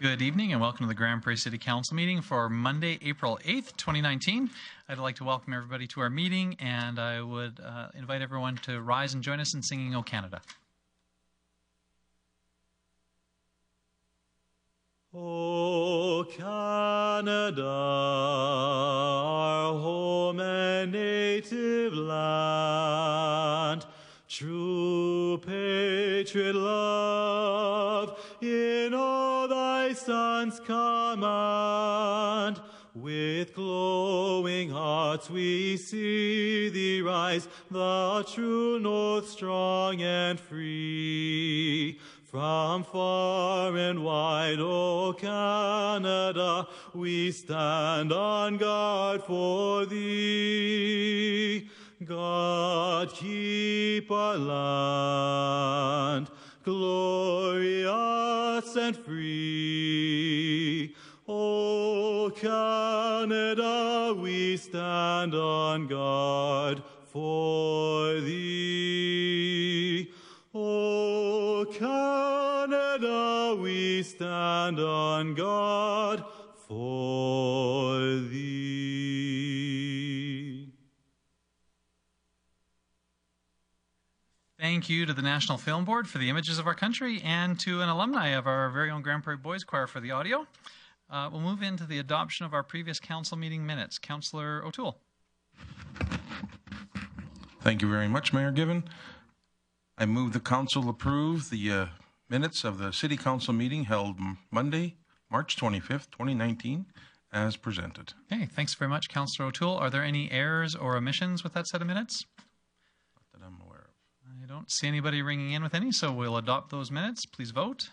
Good evening and welcome to the Grand Prairie City Council meeting for Monday, April 8th, 2019. I'd like to welcome everybody to our meeting, and I would invite everyone to rise and join us in singing O Canada. O Canada, our home and native land, true patriot love in all thy sons command. With glowing hearts we see thee rise, the true north strong and free. From far and wide, O Canada, we stand on guard for thee. God, keep our land glorious and free. O Canada, we stand on guard for thee. O Canada, we stand on guard for thee. Thank you to the National Film Board for the images of our country and to an alumni of our very own Grand Prairie Boys Choir for the audio. We'll move into the adoption of our previous council meeting minutes. Councillor O'Toole. Thank you very much, Mayor Given. I move the council approve the minutes of the City Council meeting held Monday, March 25th, 2019, as presented. Okay, thanks very much, Councillor O'Toole. Are there any errors or omissions with that set of minutes? Not that I'm aware of. I don't see anybody ringing in with any, so we'll adopt those minutes. Please vote.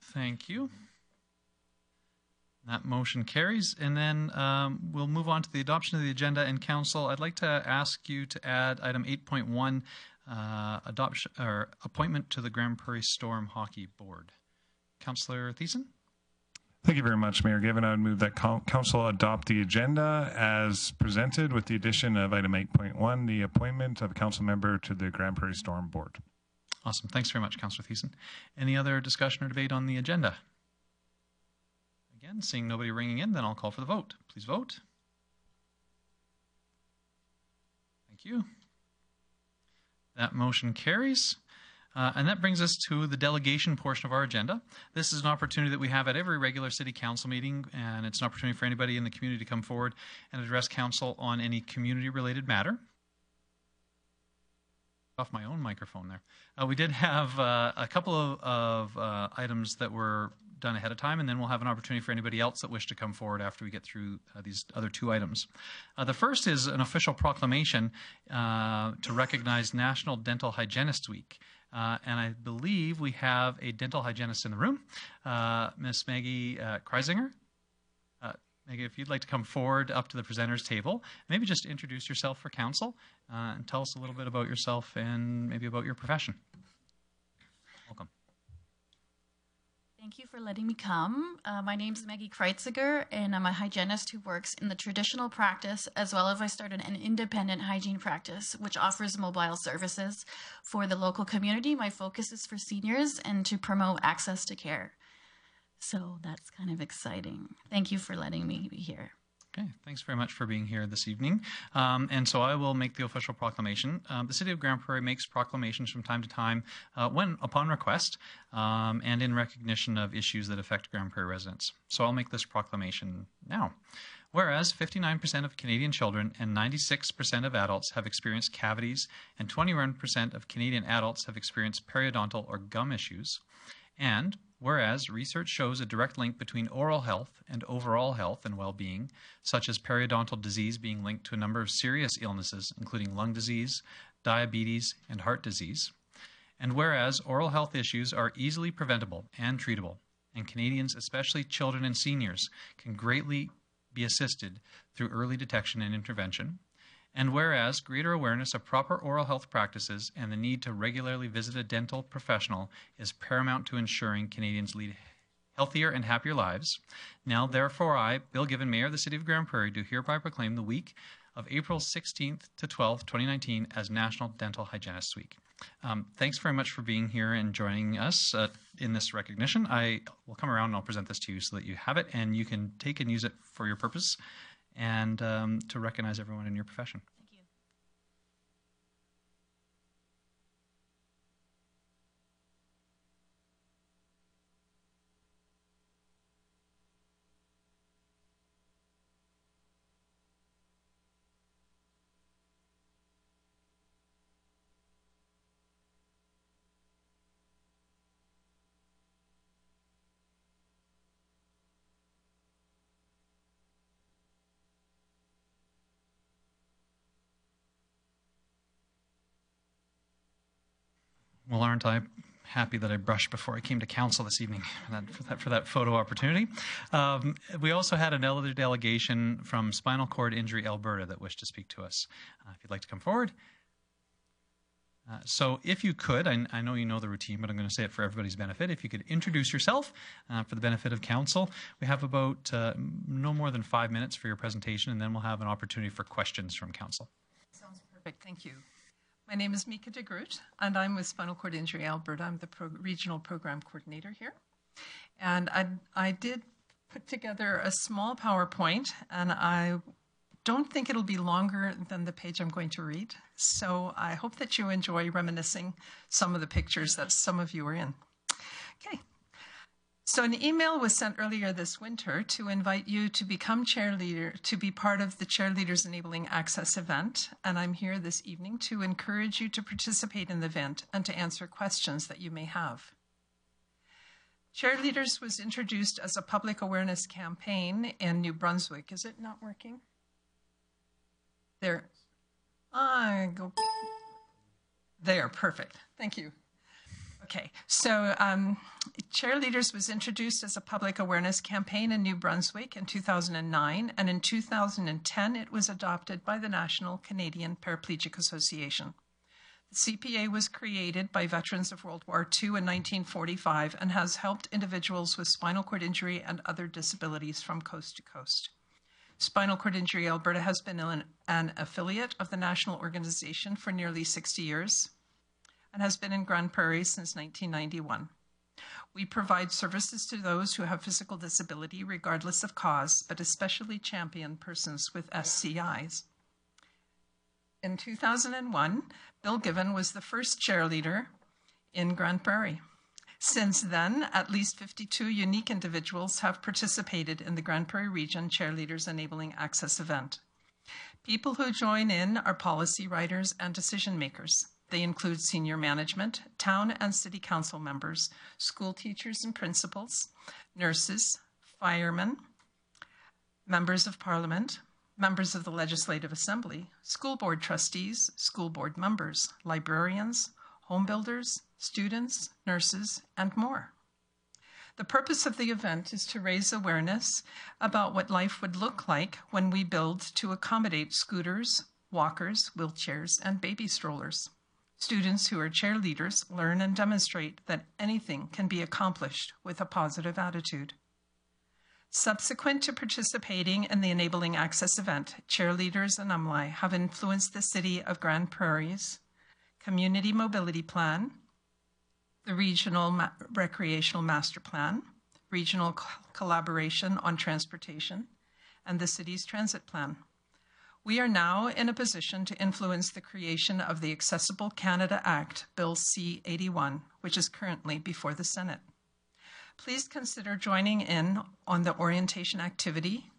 Thank you. That motion carries, and then we'll move on to the adoption of the agenda. And Council, I'd like to ask you to add item 8.1, adoption or appointment to the Grand Prairie Storm Hockey Board. Councillor Thiessen. Thank you very much, Mayor Given. I would move that Council adopt the agenda as presented with the addition of item 8.1, the appointment of a council member to the Grand Prairie Storm Board. Awesome. Thanks very much, Councillor Thiessen. Any other discussion or debate on the agenda? Again, seeing nobody ringing in, then I'll call for the vote. Please vote. Thank you. That motion carries. And that brings us to the delegation portion of our agenda. This is an opportunity that we have at every regular City Council meeting, and it's an opportunity for anybody in the community to come forward and address Council on any community-related matter. Off my own microphone there. We did have a couple of items that were done ahead of time, and then we'll have an opportunity for anybody else that wish to come forward after we get through these other two items. The first is an official proclamation to recognize National Dental Hygienist Week. And I believe we have a dental hygienist in the room, Miss Maggie Kreisinger. Maggie, if you'd like to come forward up to the presenters table, maybe just introduce yourself for council and tell us a little bit about yourself and maybe about your profession. Welcome. Thank you for letting me come. My name is Maggie Kreitziger, and I'm a hygienist who works in the traditional practice, as well as I started an independent hygiene practice, which offers mobile services for the local community. My focus is for seniors and to promote access to care. So that's kind of exciting. Thank you for letting me be here. Okay, thanks very much for being here this evening. And so I will make the official proclamation. The City of Grand Prairie makes proclamations from time to time when upon request and in recognition of issues that affect Grand Prairie residents. So I'll make this proclamation now. Whereas 59% of Canadian children and 96% of adults have experienced cavities and 21% of Canadian adults have experienced periodontal or gum issues, and whereas research shows a direct link between oral health and overall health and well-being, such as periodontal disease being linked to a number of serious illnesses, including lung disease, diabetes, and heart disease, and whereas oral health issues are easily preventable and treatable, and Canadians, especially children and seniors, can greatly be assisted through early detection and intervention, and whereas greater awareness of proper oral health practices and the need to regularly visit a dental professional is paramount to ensuring Canadians lead healthier and happier lives. Now, therefore, I, Bill Given, Mayor of the City of Grande Prairie, do hereby proclaim the week of April 16th to 12th, 2019 as National Dental Hygienist Week. Thanks very much for being here and joining us in this recognition. I will come around and I'll present this to you so that you have it and you can take and use it for your purpose and to recognize everyone in your profession. Thank you. Well, aren't I happy that I brushed before I came to council this evening for that photo opportunity. We also had another delegation from Spinal Cord Injury Alberta that wished to speak to us. If you'd like to come forward. So if you could, I know you know the routine, but I'm going to say it for everybody's benefit. If you could introduce yourself for the benefit of council. We have about no more than 5 minutes for your presentation, and then we'll have an opportunity for questions from council. Sounds perfect. Thank you. My name is Mika de Groot, and I'm with Spinal Cord Injury Alberta. I'm the regional program coordinator here. And I did put together a small PowerPoint, and I don't think it'll be longer than the page I'm going to read. So I hope that you enjoy reminiscing some of the pictures that some of you are in. Okay. So an email was sent earlier this winter to invite you to become cheerleader, to be part of the Cheerleaders Enabling Access event. And I'm here this evening to encourage you to participate in the event and to answer questions that you may have. Cheerleaders was introduced as a public awareness campaign in New Brunswick. Is it not working? There. There, perfect. Thank you. Okay, so Cheerleaders was introduced as a public awareness campaign in New Brunswick in 2009, and in 2010 it was adopted by the National Canadian Paraplegic Association. The CPA was created by veterans of World War II in 1945 and has helped individuals with spinal cord injury and other disabilities from coast to coast. Spinal Cord Injury Alberta has been an affiliate of the national organization for nearly 60 years and has been in Grande Prairie since 1991. We provide services to those who have physical disability regardless of cause, but especially champion persons with SCIs. In 2001, Bill Given was the first cheerleader in Grande Prairie. Since then, at least 52 unique individuals have participated in the Grande Prairie Region Cheerleaders Enabling Access event. People who join in are policy writers and decision makers. They include senior management, town and city council members, school teachers and principals, nurses, firemen, members of parliament, members of the Legislative Assembly, school board trustees, school board members, librarians, home builders, students, nurses, and more. The purpose of the event is to raise awareness about what life would look like when we build to accommodate scooters, walkers, wheelchairs, and baby strollers. Students who are cheerleaders learn and demonstrate that anything can be accomplished with a positive attitude. Subsequent to participating in the Enabling Access event, cheerleaders and alumni have influenced the City of Grande Prairie's Community Mobility Plan, the Regional Recreational Master Plan, Regional Collaboration on Transportation, and the City's Transit Plan. We are now in a position to influence the creation of the Accessible Canada Act, Bill C-81, which is currently before the Senate. Please consider joining in on the orientation activity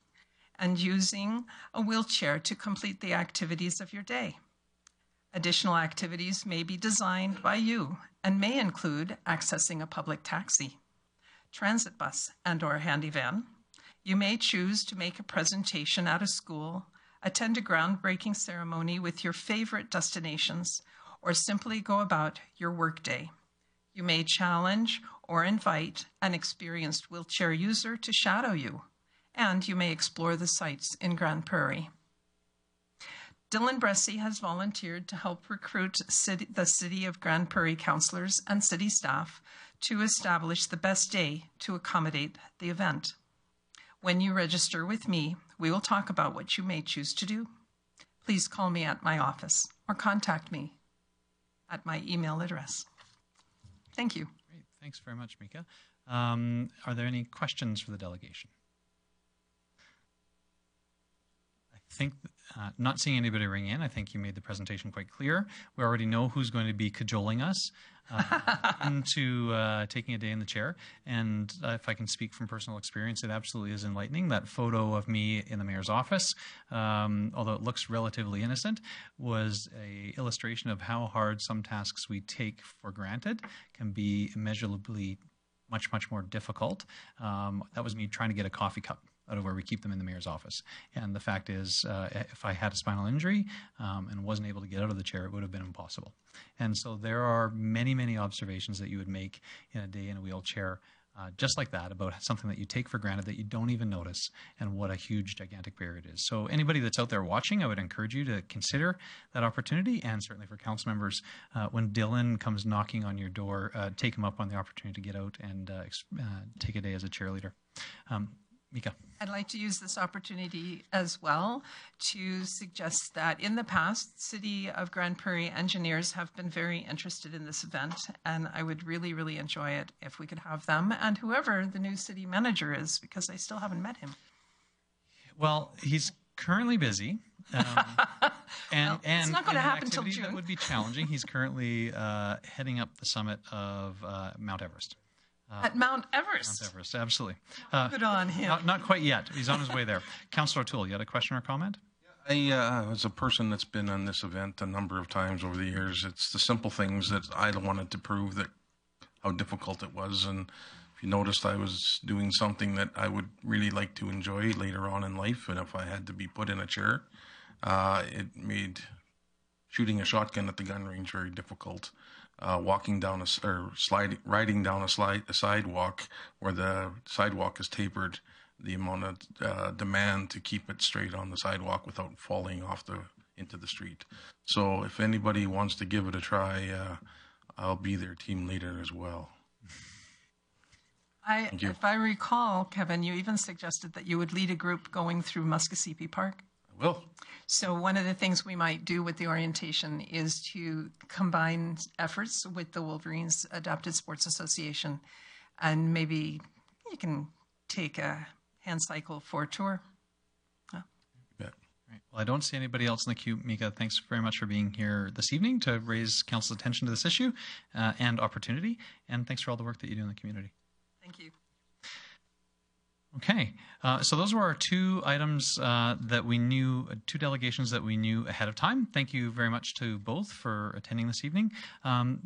and using a wheelchair to complete the activities of your day. Additional activities may be designed by you and may include accessing a public taxi, transit bus, and/or handy van. You may choose to make a presentation at a school, attend a groundbreaking ceremony with your favorite destinations, or simply go about your workday. You may challenge or invite an experienced wheelchair user to shadow you, and you may explore the sites in Grande Prairie. Dylan Bressy has volunteered to help recruit the City of Grande Prairie councillors and city staff to establish the best day to accommodate the event. When you register with me, we will talk about what you may choose to do. please call me at my office or contact me at my email address. Thank you. Great. Thanks very much, Mika. Are there any questions for the delegation? I think, not seeing anybody ring in, I think you made the presentation quite clear. We already know who's going to be cajoling us into taking a day in the chair. And if I can speak from personal experience, it absolutely is enlightening. That photo of me in the mayor's office, although it looks relatively innocent, was an illustration of how hard some tasks we take for granted can be immeasurably much more difficult. That was me trying to get a coffee cup out of where we keep them in the mayor's office. And the fact is, if I had a spinal injury and wasn't able to get out of the chair, it would have been impossible. And so there are many observations that you would make in a day in a wheelchair, just like that, about something that you take for granted that you don't even notice, and what a huge, gigantic barrier it is. So anybody that's out there watching, I would encourage you to consider that opportunity, and certainly for council members, when Dylan comes knocking on your door, take him up on the opportunity to get out and take a day as a cheerleader. Mika. I'd like to use this opportunity as well to suggest that in the past, City of Grande Prairie engineers have been very interested in this event, and I would really enjoy it if we could have them and whoever the new city manager is, because I still haven't met him. Well, he's currently busy. It's not going to happen till June. That would be challenging. He's currently heading up the summit of Mount Everest. At Mount Everest? Mount Everest, absolutely. Good on him. Not quite yet. He's on his way there. Councillor O'Toole, you had a question or comment? I was a person that's been on this event a number of times over the years. It's the simple things that I wanted to prove that how difficult it was. And if you noticed, I was doing something that I would really like to enjoy later on in life. And if I had to be put in a chair, it made shooting a shotgun at the gun range very difficult. Riding down a sidewalk where the sidewalk is tapered, the amount of demand to keep it straight on the sidewalk without falling off into the street. So if anybody wants to give it a try, I'll be their team leader as well. Thank you. If I recall, Kevin, you even suggested that you would lead a group going through Muskasseepee Park. I will. So one of the things we might do with the orientation is to combine efforts with the Wolverines Adapted Sports Association, and maybe you can take a hand cycle for a tour. You bet. Right. Well, I don't see anybody else in the queue. Mika, thanks very much for being here this evening to raise council's attention to this issue and opportunity, and thanks for all the work that you do in the community. Thank you. Okay, so those were our two items that we knew, two delegations that we knew ahead of time. Thank you very much to both for attending this evening.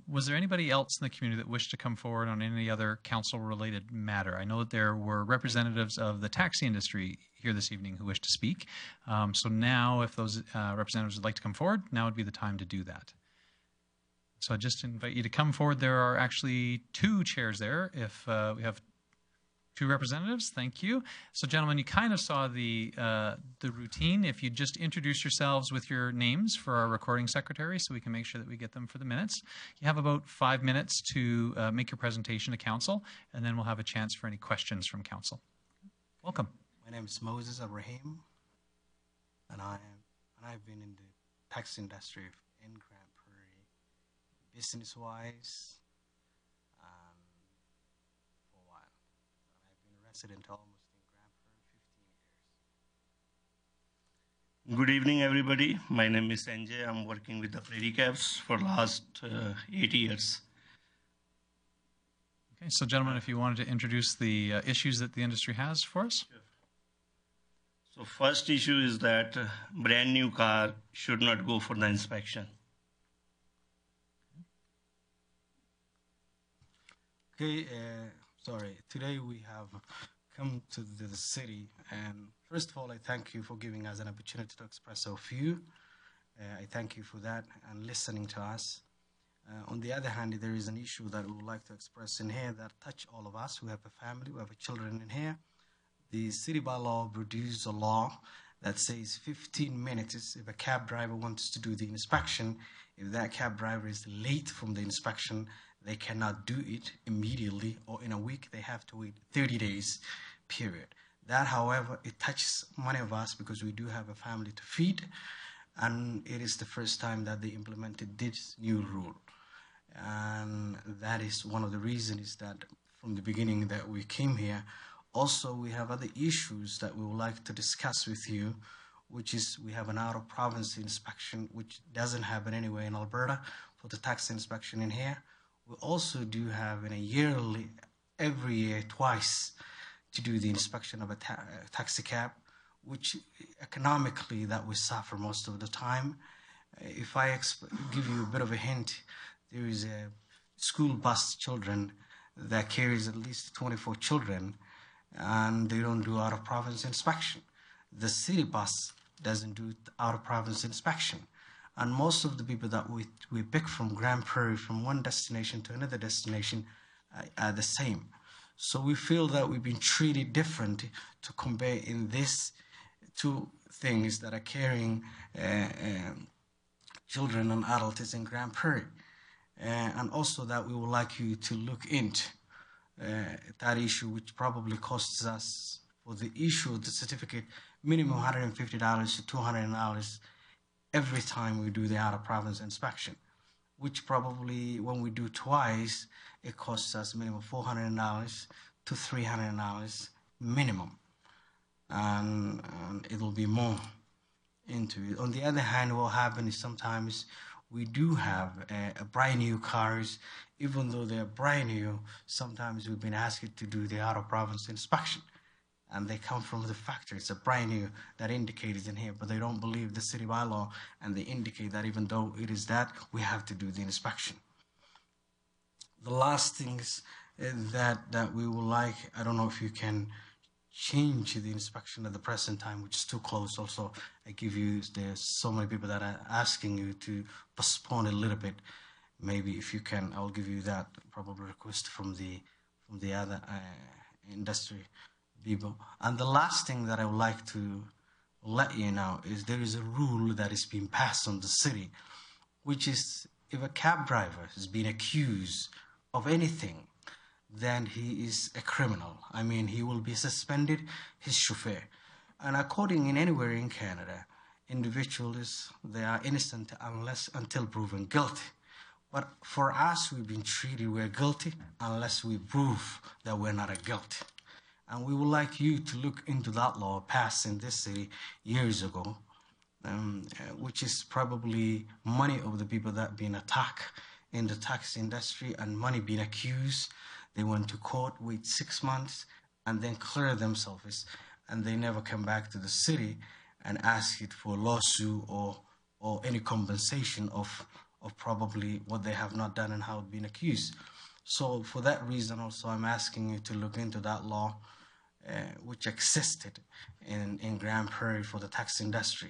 Was there anybody else in the community that wished to come forward on any other council-related matter? I know that there were representatives of the taxi industry here this evening who wished to speak. So now, if those representatives would like to come forward, now would be the time to do that. So I just invite you to come forward. There are actually two chairs there. If we have two representatives, thank you. So, gentlemen, you kind of saw the routine. If you just introduce yourselves with your names for our recording secretary, so we can make sure that we get them for the minutes. You have about 5 minutes to make your presentation to council, and then we'll have a chance for any questions from council. Welcome. My name is Moses Abraham, and I've been in the taxi industry in Grande Prairie, business-wise. Resident almost in Grande Prairie, 15 years. Good evening, everybody. My name is Sanjay. I'm working with the Prairie Cabs for the last 8 years. Okay, so gentlemen, if you wanted to introduce the issues that the industry has for us. Sure. So first issue is that brand new car should not go for the inspection. Okay, sorry, today we have come to the city, and first of all, I thank you for giving us an opportunity to express our view. I thank you for that and listening to us. On the other hand, there is an issue that we would like to express in here that touch all of us who have a family, who have children in here. The city bylaw produced a law that says 15 minutes if a cab driver wants to do the inspection. If that cab driver is late from the inspection, they cannot do it immediately, or in a week they have to wait 30 days, period. That, however, it touches many of us because we do have a family to feed. And it is the first time that they implemented this new rule. And that is one of the reasons that from the beginning that we came here. Also, we have other issues that we would like to discuss with you, which is we have an out-of-province inspection, which doesn't happen anywhere in Alberta for the tax inspection in here. We also do have in a yearly, every year, twice, to do the inspection of a taxi cab, which economically that we suffer most of the time. If I give you a bit of a hint, there is a school bus children that carries at least 24 children, and they don't do out-of-province inspection. The city bus doesn't do out-of-province inspection. And most of the people that we pick from Grande Prairie from one destination to another destination are the same. So we feel that we've been treated different to compare in these two things that are carrying children and adults in Grande Prairie. And also that we would like you to look into that issue, which probably costs us for the issue of the certificate minimum $150 to $200 every time we do the out-of-province inspection, which probably when we do twice, it costs us minimum $400 to $300 minimum, and it'll be more into it. On the other hand, what happens is sometimes we do have brand new cars, even though they're brand new, sometimes we've been asked to do the out-of-province inspection. And they come from the factory. It's a brand new that indicated in here, but they don't believe the city bylaw, and they indicate that even though it is that, we have to do the inspection. The last things that we would like, I don't know if you can change the inspection at the present time, which is too close. Also, I give you, there's so many people that are asking you to postpone a little bit. Maybe if you can, I'll give you that probably request from the other industry people. And the last thing that I would like to let you know is there is a rule that is being passed on the city, which is if a cab driver has been accused of anything, then he is a criminal. I mean, he will be suspended, his chauffeur. And according in anywhere in Canada, individuals, they are innocent until proven guilty. But for us, we've been treated we're guilty unless we prove that we're not guilty. And we would like you to look into that law passed in this city years ago, which is probably money of the people that have been attacked in the taxi industry and money being accused. They went to court, wait 6 months, and then clear themselves, and they never come back to the city and ask it for a lawsuit or any compensation of probably what they have not done and how it's been accused. So for that reason also, I'm asking you to look into that law which existed in Grande Prairie for the tax industry.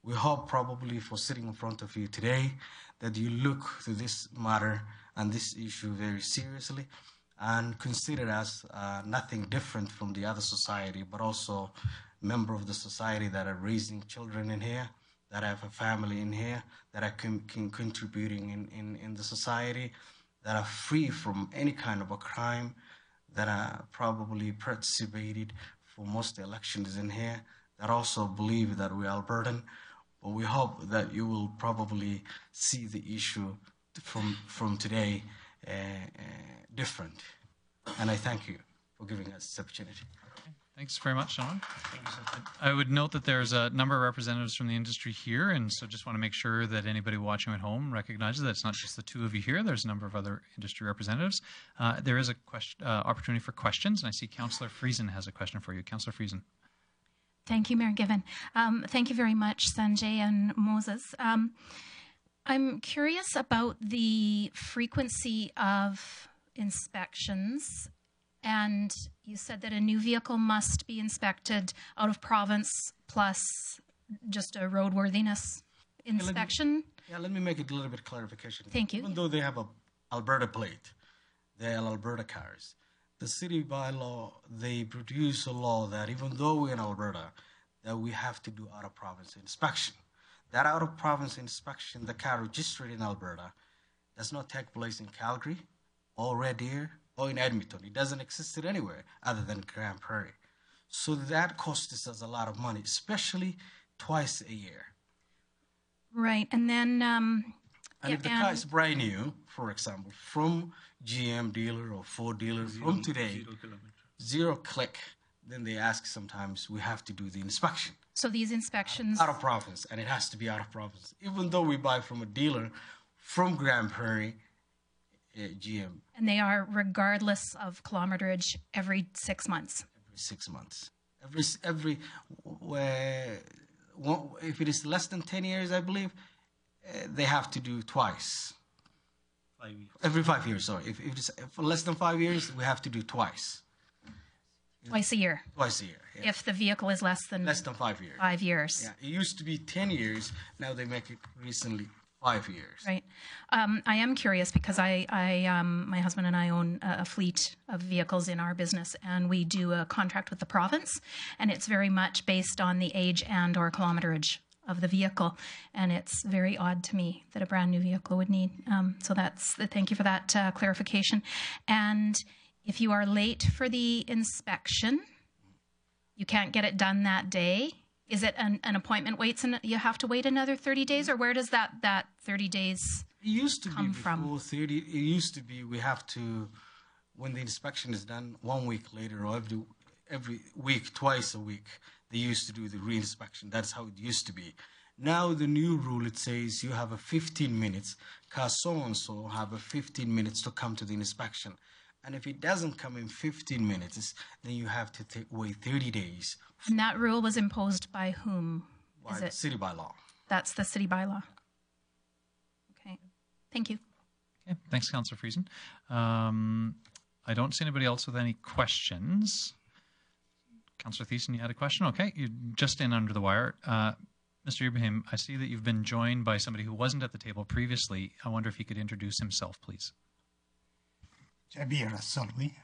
We hope probably for sitting in front of you today that you look to this matter and this issue very seriously and consider us nothing different from the other society, but also member of the society that are raising children in here, that have a family in here, that are contributing in the society, that are free from any kind of a crime, that are probably participated for most elections in here, that also believe that we are Albertan. But we hope that you will probably see the issue from today different. And I thank you for giving us this opportunity. Thanks very much, Sean. I would note that there's a number of representatives from the industry here, and so just want to make sure that anybody watching at home recognizes that it's not just the two of you here. There's a number of other industry representatives. There is a opportunity for questions, and I see Councillor Friesen has a question for you. Councillor Friesen. Thank you, Mayor Given. Thank you very much, Sanjay and Moses. I'm curious about the frequency of inspections. And you said that a new vehicle must be inspected out of province plus just a roadworthiness inspection. Let me make it a little bit clarification. Thank you. Even though they have a Alberta plate, they are Alberta cars. The city bylaw, they produce a law that even though we're in Alberta, that we have to do out-of-province inspection. That out-of-province inspection, the car registered in Alberta, does not take place in Calgary or Red Deer or in Edmonton. It doesn't exist anywhere other than Grande Prairie. So that costs us a lot of money, especially twice a year. Right. And then And if the car is brand new, for example, from GM dealer or Ford dealer from today, 0 click, then they ask sometimes we have to do the inspection. so these inspections, Out of province, and it has to be out of province. Even though we buy from a dealer from Grand Prairie, GM, and they are regardless of kilometerage every 6 months. every 6 months. If it is less than 10 years, I believe, they have to do twice. 5 years. Every 5 years, sorry. If it's for less than 5 years, we have to do twice. Twice a year. Twice a year. Yeah. If the vehicle is less than 5 years. 5 years. Yeah, it used to be 10 years. Now they make it recently 5 years. Right. I am curious because my husband and I own a fleet of vehicles in our business, and we do a contract with the province, and it's very much based on the age and or kilometerage of the vehicle, and it's very odd to me that a brand new vehicle would need. So thank you for that clarification. And if you are late for the inspection, you can't get it done that day. Is it an appointment waits and you have to wait another 30 days, or where does that 30 days It used to come be from? before 30. It used to be we have to, when the inspection is done, 1 week later or every week, twice a week, they used to do the re-inspection. That's how it used to be. Now the new rule, it says you have a 15 minutes, car so-and-so have a 15 minutes to come to the inspection. And if it doesn't come in 15 minutes, then you have to wait 30 days. And that rule was imposed by whom? By the city bylaw. That's the city bylaw. Okay. Thank you. Okay, thanks, Councillor Friesen. I don't see anybody else with any questions. Councillor Thiessen, you had a question? Okay, you're just in under the wire. Mr. Ibrahim, I see that you've been joined by somebody who wasn't at the table previously. I wonder if he could introduce himself, please. Jabir Salwi.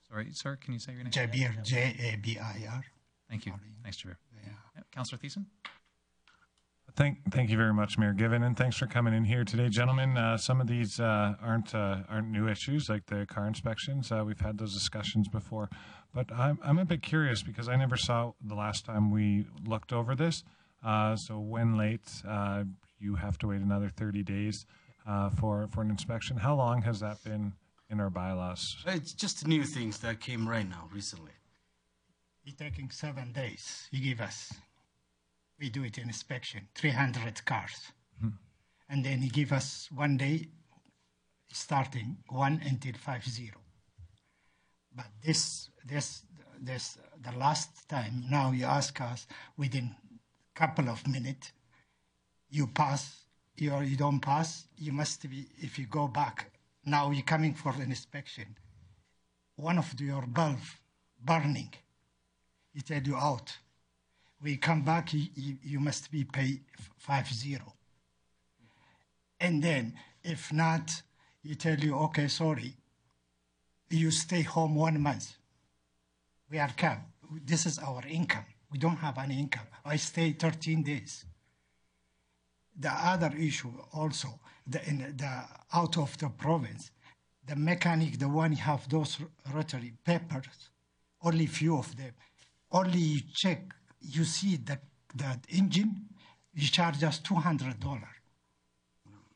Sorry, sir, can you say your name? Jabir, Jabir. Thank you. Thanks, Jabir. Yeah. Councillor Thiessen? Thank you very much, Mayor Given, and thanks for coming in here today, gentlemen. Some of these aren't new issues, like the car inspections. We've had those discussions before, but I'm a bit curious because I never saw the last time we looked over this. So when late, you have to wait another 30 days for an inspection. How long has that been in our bylaws? It's just new things that came right now, recently. It's taking 7 days. You give us. We do it in inspection, 300 cars. And then he give us 1 day, starting 1 until 50. But this, the last time, now you ask us within couple of minutes, you pass, or you don't pass, you must be, if you go back, now you're coming for an inspection. One of your bulb burning, he tell you out. We come back, you must be paid 50. And then, if not, he tell you, okay, sorry, you stay home 1 month. We are capped. This is our income. We don't have any income. I stay 13 days. The other issue also, the out of the province, the mechanic, the one have those rotary papers, only few of them. Only you check, you see that engine, you charge us $200.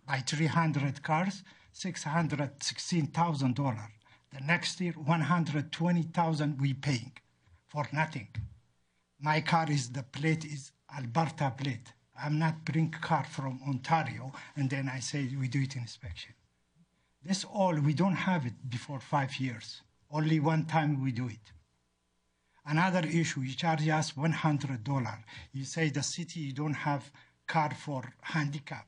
By 300 cars, $616,000. The next year, $120,000 we paying for nothing. My car is, the plate is Alberta plate. I'm not bring car from Ontario, and then I say we do it in inspection. This all, we don't have it before 5 years. Only one time we do it. Another issue, you charge us $100. You say the city, you don't have car for handicap.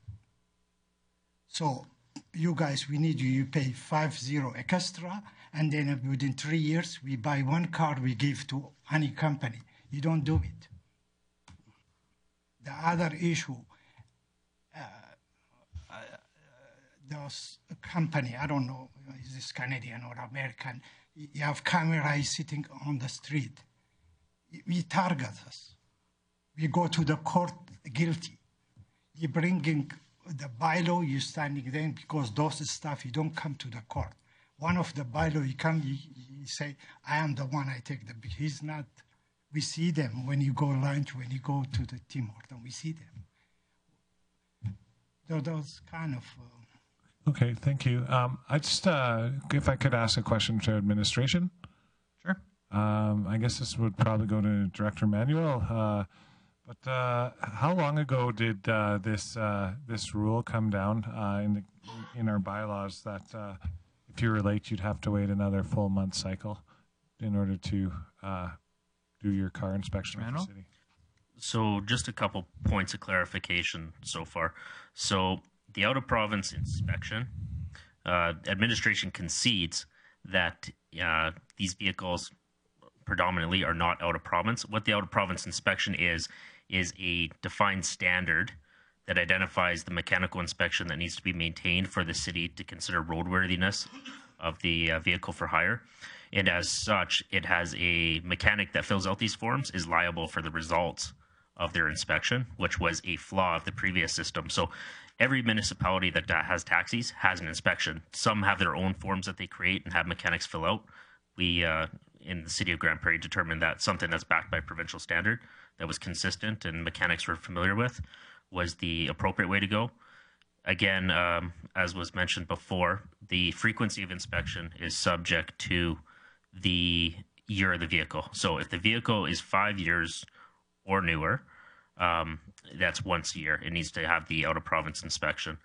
So you guys, we need you pay 50 extra, and then within 3 years, we buy one car, we give to any company. You don't do it. The other issue, those company, I don't know, is this Canadian or American, you have cameras sitting on the street. We target us. We go to the court guilty. You bringing the bylaw, you standing there because those stuff, you don't come to the court. One of the bylaw, you come, you say, I am the one, I take the, he's not. We see them when you go lunch, when you go to the Tim Hortons, we see them. So those kind of. Okay, thank you. I just, if I could ask a question to administration. Sure. I guess this would probably go to Director Manuel. But how long ago did this rule come down in our bylaws that if you were late, you'd have to wait another full month cycle in order to do your car inspection with the city? So just a couple points of clarification so far. So the out-of-province inspection, administration concedes that these vehicles predominantly are not out-of-province. What the out-of-province inspection is a defined standard that identifies the mechanical inspection that needs to be maintained for the city to consider roadworthiness of the vehicle for hire. And as such, it has a mechanic that fills out these forms is liable for the results of their inspection, which was a flaw of the previous system. So every municipality that has taxis has an inspection. Some have their own forms that they create and have mechanics fill out. We, in the city of Grande Prairie, determined that something that's backed by provincial standard that was consistent and mechanics were familiar with was the appropriate way to go. Again, as was mentioned before, the frequency of inspection is subject to the year of the vehicle. So if the vehicle is 5 years or newer, that's once a year. It needs to have the out-of-province inspection.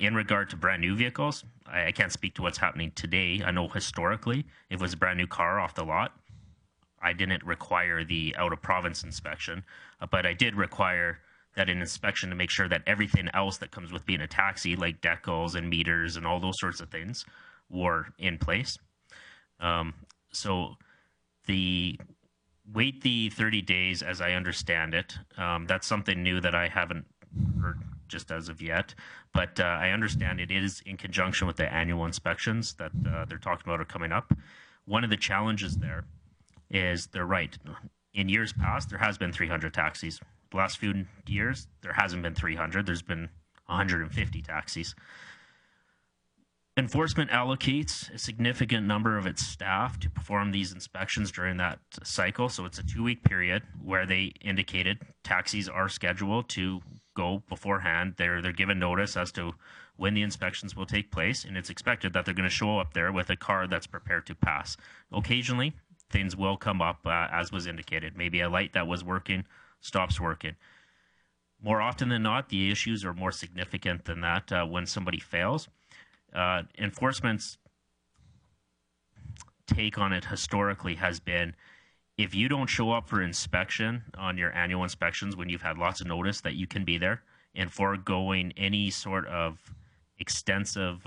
In regard to brand new vehicles, I can't speak to what's happening today. I know historically, if it was a brand new car off the lot, I didn't require the out-of-province inspection, but I did require that an inspection to make sure that everything else that comes with being a taxi, like decals and meters and all those sorts of things, were in place. So the wait the 30 days, as I understand it, that's something new that I haven't heard just as of yet. But I understand it is in conjunction with the annual inspections that they're talking about are coming up. One of the challenges there is they're right. In years past, there has been 300 taxis. The last few years, there hasn't been 300. There's been 150 taxis. Enforcement allocates a significant number of its staff to perform these inspections during that cycle. So it's a 2-week period where they indicated taxis are scheduled to go beforehand. They're given notice as to when the inspections will take place, and it's expected that they're going to show up there with a car that's prepared to pass. Occasionally, things will come up as was indicated. Maybe a light that was working stops working. More often than not, the issues are more significant than that when somebody fails. Enforcement's take on it historically has been, if you don't show up for inspection on your annual inspections when you've had lots of notice that you can be there, and foregoing any sort of extensive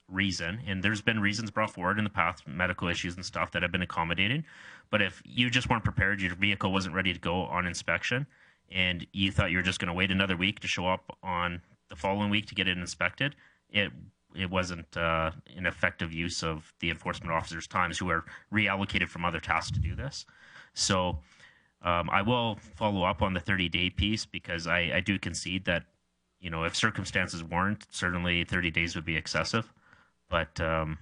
reason, and there's been reasons brought forward in the past, medical issues and stuff that have been accommodating, but if you just weren't prepared, your vehicle wasn't ready to go on inspection, and you thought you were just going to wait another week to show up on the following week to get it inspected, it wasn't an effective use of the enforcement officers' times, who are reallocated from other tasks to do this. So I will follow up on the 30-day piece, because I do concede that, you know, if circumstances warrant, certainly 30 days would be excessive. But Mr.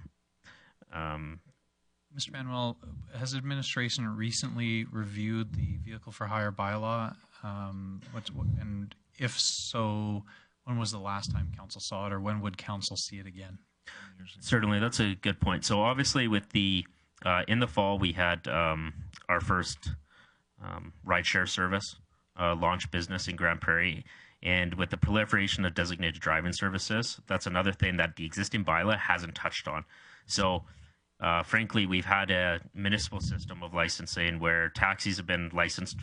Manuel, has administration recently reviewed the vehicle for hire bylaw? And if so, when was the last time council saw it, or when would council see it again? Certainly, that's a good point. So obviously with the, in the fall, we had our first rideshare service launch business in Grande Prairie. And with the proliferation of designated driving services, that's another thing that the existing bylaw hasn't touched on. So frankly, we've had a municipal system of licensing where taxis have been licensed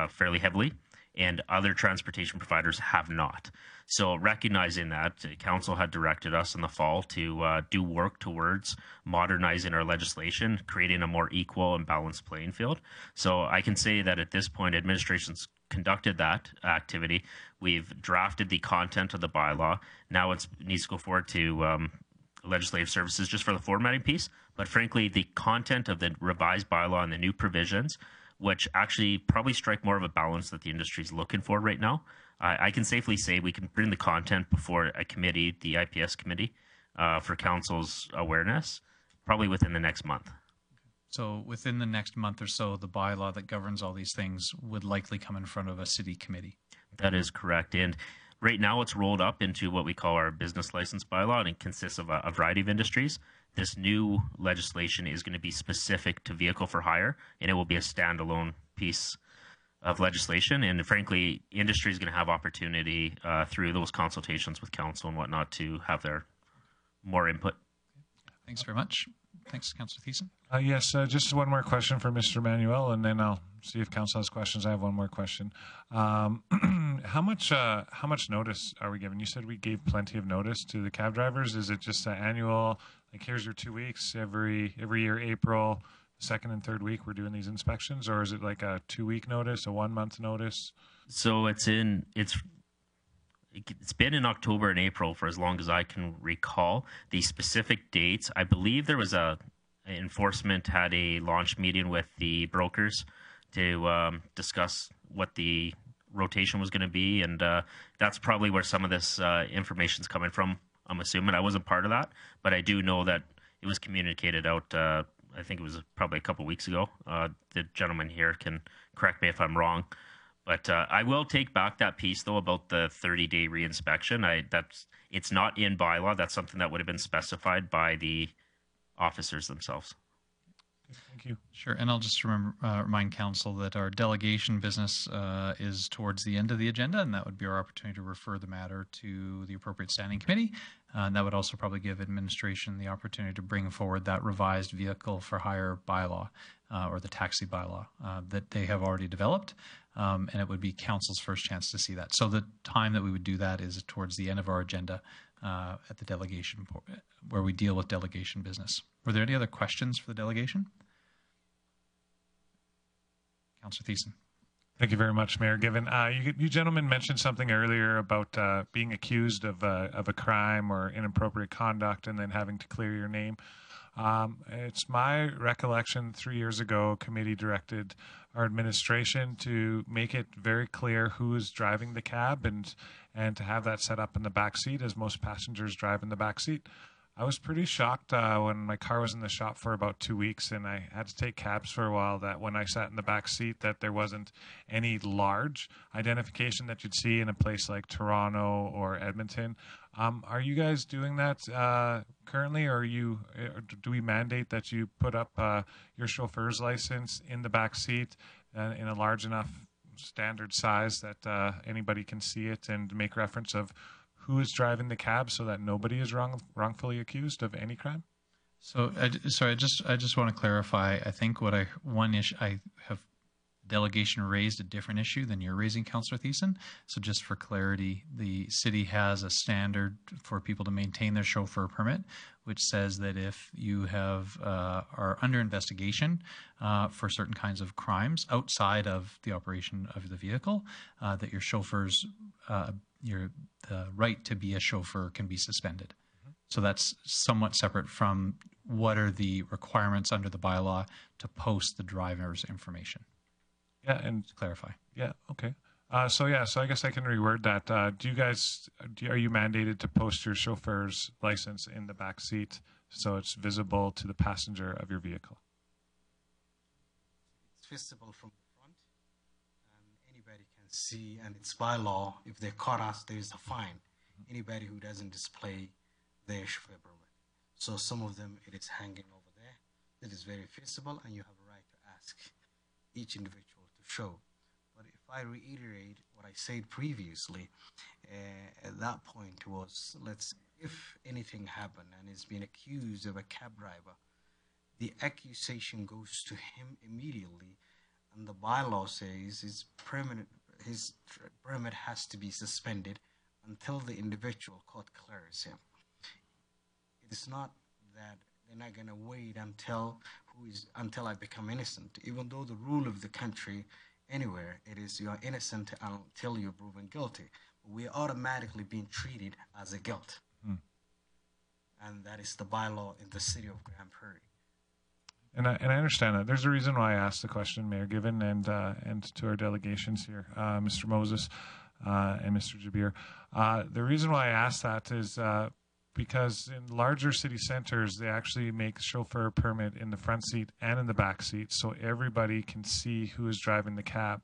fairly heavily, and other transportation providers have not. So recognizing that, council had directed us in the fall to do work towards modernizing our legislation, creating a more equal and balanced playing field. So I can say that at this point, administration's conducted that activity. We've drafted the content of the bylaw. Now it needs to go forward to legislative services just for the formatting piece. But frankly, the content of the revised bylaw and the new provisions, which actually probably strike more of a balance that the industry is looking for right now, I can safely say we can bring the content before a committee, the IPS committee, for council's awareness, probably within the next month. So within the next month or so, the bylaw that governs all these things would likely come in front of a city committee. That is correct. And Right now, it's rolled up into what we call our business license bylaw, and it consists of a variety of industries. This new legislation is going to be specific to vehicle for hire, and it will be a standalone piece of legislation. And frankly, industry is going to have opportunity through those consultations with council and whatnot to have their more input. Thanks very much. Thanks, Councillor Thiessen. Yes, just one more question for Mr. Manuel, and then I'll see if council has questions. I have one more question. How much notice are we given? You said we gave plenty of notice to the cab drivers. Is it just an annual, like here's your 2 weeks, every year, April, second and third week we're doing these inspections, or is it like a 2-week notice, a 1 month notice? So it's been in October and April for as long as I can recall. The specific dates, I believe there was enforcement had a launch meeting with the brokers to discuss what the rotation was going to be, and that's probably where some of this information is coming from. I'm assuming I wasn't part of that, but I do know that it was communicated out. I think it was probably a couple of weeks ago. The gentleman here can correct me if I'm wrong. But I will take back that piece, though, about the 30-day reinspection. It's not in bylaw. That's something that would have been specified by the officers themselves. Thank you. Sure, and I'll just remind council that our delegation business is towards the end of the agenda, and that would be our opportunity to refer the matter to the appropriate standing committee. And that would also probably give administration the opportunity to bring forward that revised vehicle for hire bylaw or the taxi bylaw that they have already developed. And it would be council's first chance to see that. So the time that we would do that is towards the end of our agenda at the delegation, where we deal with delegation business. Were there any other questions for the delegation? Councillor Thiessen. Thank you very much, Mayor Given. You gentlemen mentioned something earlier about being accused of a crime or inappropriate conduct and then having to clear your name. It's my recollection 3 years ago, a committee directed our administration to make it very clear who is driving the cab and to have that set up in the back seat, as most passengers drive in the back seat. I was pretty shocked when my car was in the shop for about 2 weeks and I had to take cabs for a while, that when I sat in the back seat that there wasn't any large identification that you'd see in a place like Toronto or Edmonton. Are you guys doing that currently, or do we mandate that you put up your chauffeur's license in the back seat in a large enough standard size that anybody can see it and make reference of who is driving the cab so that nobody is wrongfully accused of any crime? So, I just want to clarify. I think one issue I have, delegation raised a different issue than you're raising, Councillor Thiessen. So just for clarity, the city has a standard for people to maintain their chauffeur permit, which says that if you are under investigation for certain kinds of crimes outside of the operation of the vehicle, that your chauffeur's the right to be a chauffeur can be suspended. So that's somewhat separate from what are the requirements under the bylaw to post the driver's information. Yeah, and to clarify. Yeah, okay. So I guess I can reword that. Are you mandated to post your chauffeur's license in the back seat so it's visible to the passenger of your vehicle? It's visible from the front, and anybody can see, and it's by law, if they caught us, there is a fine. Anybody who doesn't display their chauffeur permit. So some of them, it is hanging over there. It is very visible, and you have a right to ask each individual to show. But if I reiterate what I said previously, at that point was, if anything happened and is being accused of a cab driver, the accusation goes to him immediately, and the bylaw says his permit has to be suspended until the individual court clears him. It is not that they're not going to wait until I become innocent, even though the rule of the country anywhere, it is you are innocent until you're proven guilty. But we are automatically being treated as a guilt. And that is the bylaw in the city of Grande Prairie. And I understand that. There's a reason why I asked the question, Mayor Given, and to our delegations here, Mr. Moses and Mr. Jabir. The reason why I asked that is because in larger city centers, they actually make chauffeur permit in the front seat and in the back seat, so everybody can see who is driving the cab.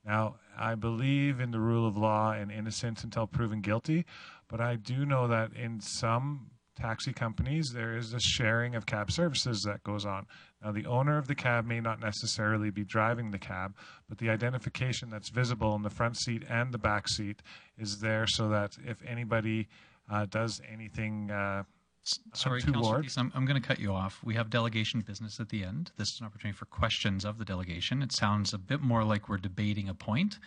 Now, I believe in the rule of law and innocence until proven guilty, but I do know that in some taxi companies, there is a sharing of cab services that goes on. Now, the owner of the cab may not necessarily be driving the cab, but the identification that's visible in the front seat and the back seat is there so that if anybody does anything Sorry, Councillor Thies, I'm going to cut you off. We have delegation business at the end. This is an opportunity for questions of the delegation. It sounds a bit more like we're debating a point.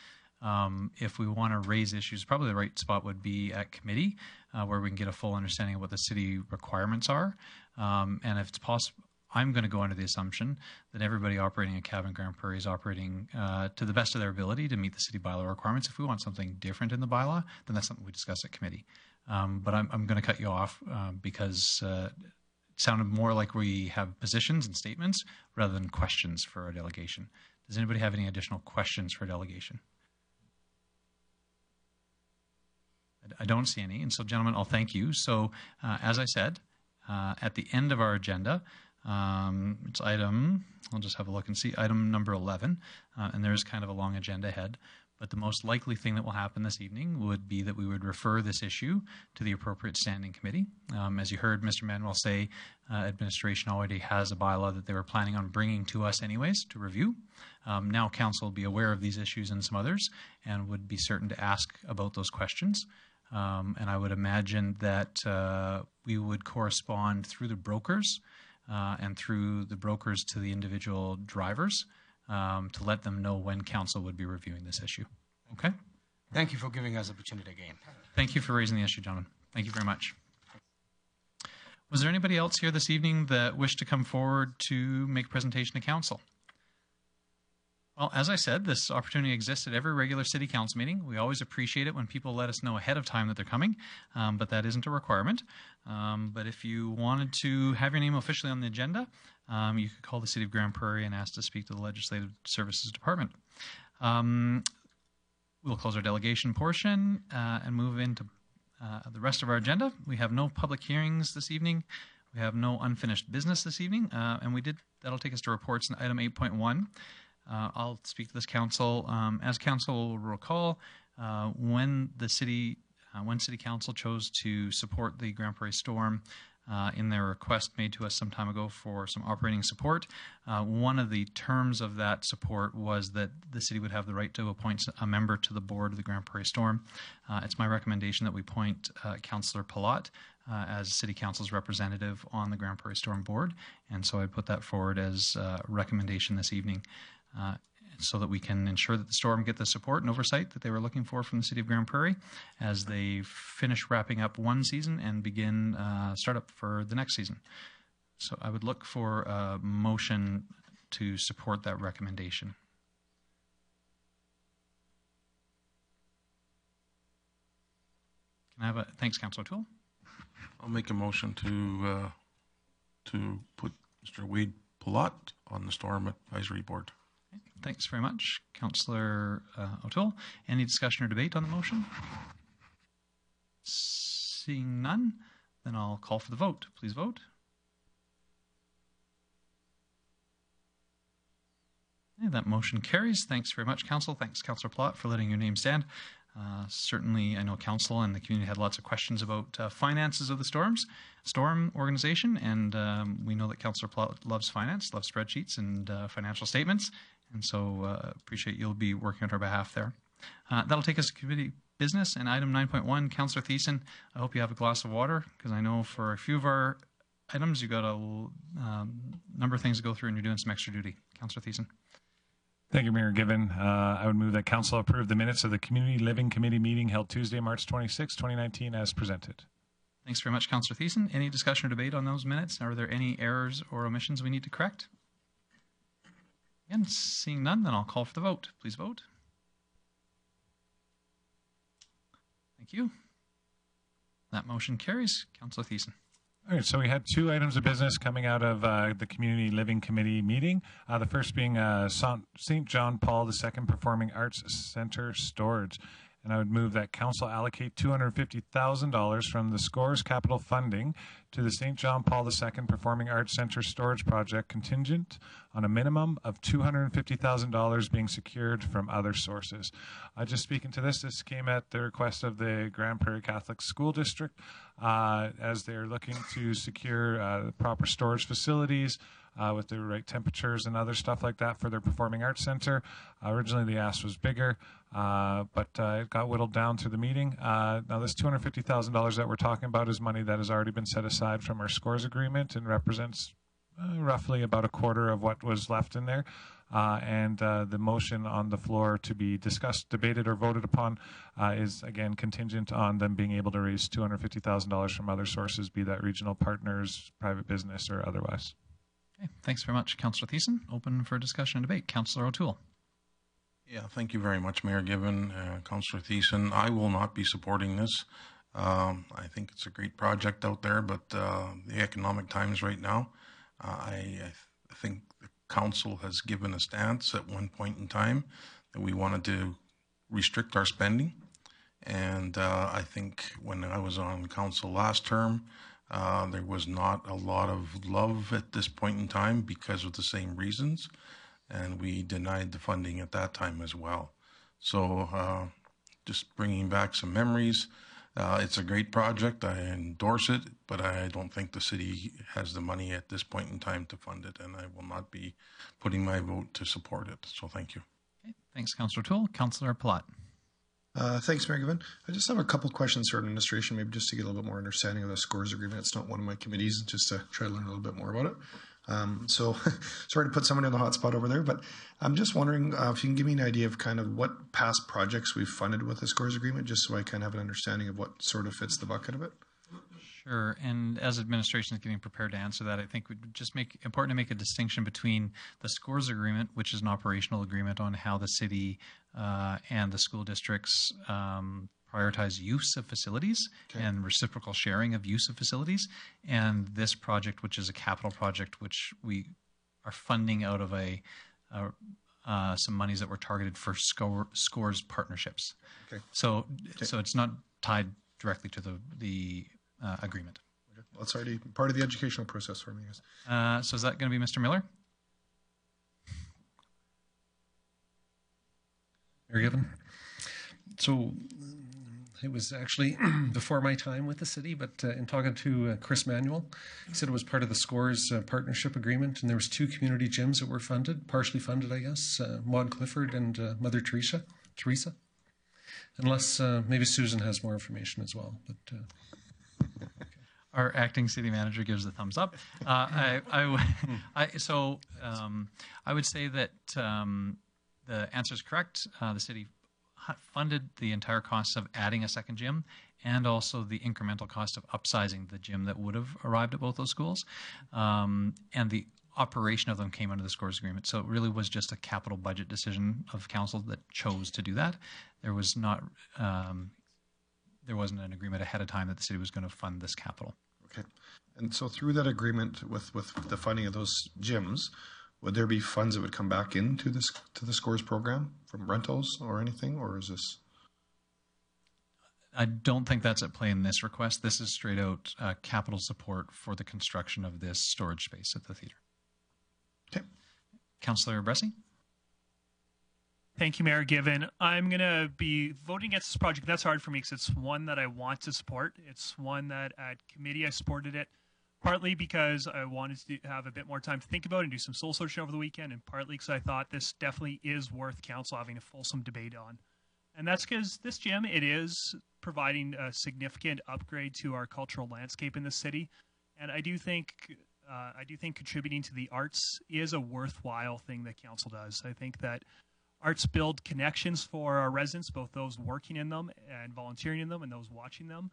If we want to raise issues, probably the right spot would be at committee, where we can get a full understanding of what the city requirements are. And if it's possible, I'm going to go under the assumption that everybody operating a cab in Grande Prairie is operating to the best of their ability to meet the city bylaw requirements. If we want something different in the bylaw, then that's something we discuss at committee. But I'm going to cut you off because it sounded more like we have positions and statements rather than questions for our delegation. Does anybody have any additional questions for delegation? I don't see any. And so, gentlemen, I'll thank you. So, as I said, at the end of our agenda, it's item, I'll just have a look and see, item number 11. And there's kind of a long agenda ahead. But the most likely thing that will happen this evening would be that we would refer this issue to the appropriate standing committee. As you heard Mr. Manuel say, administration already has a bylaw that they were planning on bringing to us anyways to review. Now council will be aware of these issues and some others and would be certain to ask about those questions. And I would imagine that we would correspond through the brokers and through the brokers to the individual drivers to let them know when council would be reviewing this issue. Okay? Thank you for giving us the opportunity again. Thank you for raising the issue, gentlemen. Thank you very much. Was there anybody else here this evening that wished to come forward to make a presentation to council? Well, as I said, this opportunity exists at every regular city council meeting. We always appreciate it when people let us know ahead of time that they're coming, but that isn't a requirement. But if you wanted to have your name officially on the agenda, you could call the City of Grande Prairie and ask to speak to the Legislative Services Department. We'll close our delegation portion and move into the rest of our agenda. We have no public hearings this evening. We have no unfinished business this evening, and that'll take us to reports in item 8.1. I'll speak to this council. As council will recall, when City Council chose to support the Grande Prairie Storm in their request made to us some time ago for some operating support, one of the terms of that support was that the city would have the right to appoint a member to the board of the Grande Prairie Storm. It's my recommendation that we appoint Councillor Palat as City Council's representative on the Grande Prairie Storm board, and so I put that forward as a recommendation this evening. So that we can ensure that the storm get the support and oversight that they were looking for from the City of Grande Prairie as they finish wrapping up one season and begin startup for the next season. So I would look for a motion to support that recommendation. Can I have a thanks, Councillor O'Toole? I'll make a motion to put Mr. Wade Palat on the Storm Advisory Board. Thanks very much, Councillor O'Toole. Any discussion or debate on the motion? Seeing none, then I'll call for the vote. Please vote. Okay, that motion carries. Thanks very much, Council. Thanks, Councillor Plott, for letting your name stand. Certainly, I know Council and the community had lots of questions about finances of the storm organization, and we know that Councillor Plott loves finance, loves spreadsheets and financial statements, and so appreciate you'll be working on our behalf there. That'll take us to committee business and item 9.1. Councillor Thiessen, I hope you have a glass of water, because I know for a few of our items you've got a number of things to go through and you're doing some extra duty. Councillor Thiessen. Thank you, Mayor Given. I would move that Council approve the minutes of the Community Living Committee meeting held Tuesday, March 26, 2019, as presented. Thanks very much, Councillor Thiessen. Any discussion or debate on those minutes? Are there any errors or omissions we need to correct? Again, seeing none, then I'll call for the vote. Please vote. Thank you. That motion carries. Councillor Thiessen. All right, so we had two items of business coming out of the Community Living Committee meeting. The first being St. John Paul II Performing Arts Center storage. and I would move that council allocate $250,000 from the SCORES capital funding to the St. John Paul II Performing Arts Center storage project contingent on a minimum of $250,000 being secured from other sources. Just speaking to this came at the request of the Grande Prairie Catholic School District as they're looking to secure proper storage facilities with the right temperatures and other stuff like that for their Performing Arts Center. Originally, the ask was bigger, but it got whittled down through the meeting. Now, this $250,000 that we're talking about is money that has already been set aside from our SCORES agreement and represents roughly about a quarter of what was left in there. And the motion on the floor to be discussed, debated, or voted upon is, again, contingent on them being able to raise $250,000 from other sources, be that regional partners, private business, or otherwise. Okay, thanks very much, Councillor Thiessen. Open for discussion and debate. Councillor O'Toole. Yeah, thank you very much, Mayor Given, Councillor Thiessen. I will not be supporting this. I think it's a great project out there, but the economic times right now, I think the council has given a stance at one point in time that we wanted to restrict our spending. And I think when I was on council last term, there was not a lot of love at this point in time because of the same reasons. And we denied the funding at that time as well. So just bringing back some memories. It's a great project. I endorse it, but I don't think the city has the money at this point in time to fund it, and I will not be putting my vote to support it. So thank you. Okay, thanks, Councillor O'Toole. Councillor Palat. Thanks, Mayor Given. I just have a couple questions for administration, maybe just to get a little bit more understanding of the SCORES agreement. It's not one of my committees, just to try to learn a little bit more about it. So sorry to put somebody on the hot spot over there, but I'm just wondering if you can give me an idea of kind of what past projects we've funded with the SCORES agreement, just so I kind of have an understanding of what sort of fits the bucket of it. Sure, and as administration is getting prepared to answer that, I think it would just make important to make a distinction between the SCORES agreement, which is an operational agreement on how the city and the school districts prioritize use of facilities and reciprocal sharing of use of facilities, and this project, which is a capital project, which we are funding out of some monies that were targeted for SCORES partnerships. Okay. So it's not tied directly to the agreement. Okay. Well, it's already part of the educational process for me, I guess. So is that going to be Mr. Miller? Mayor Given. So it was actually before my time with the city, but in talking to Chris Manuel, he said it was part of the SCORES partnership agreement, and there was 2 community gyms that were funded, partially funded, I guess, Maud Clifford and Mother Teresa. Unless maybe Susan has more information as well. But our acting city manager gives a thumbs up. I would say that the answer is correct. The city funded the entire cost of adding a second gym and also the incremental cost of upsizing the gym that would have arrived at both those schools. And the operation of them came under the SCORES agreement. So it really was just a capital budget decision of council that chose to do that. There was not, there wasn't an agreement ahead of time that the city was going to fund this capital. Okay. And so through that agreement with the funding of those gyms, would there be funds that would come back into the SCORES program from rentals or anything, or is this? I don't think that's at play in this request. This is straight out capital support for the construction of this storage space at the theater. Okay. Councillor Bressie. Thank you, Mayor Given. I'm going to be voting against this project. That's hard for me because it's one that I want to support. It's one that at committee I supported it, partly because I wanted to have a bit more time to think about it and do some soul searching over the weekend, and partly because I thought this definitely is worth council having a fulsome debate on. And that's because this gym, it is providing a significant upgrade to our cultural landscape in the city. And I do think contributing to the arts is a worthwhile thing that council does. I think that arts build connections for our residents, both those working in them and volunteering in them and those watching them.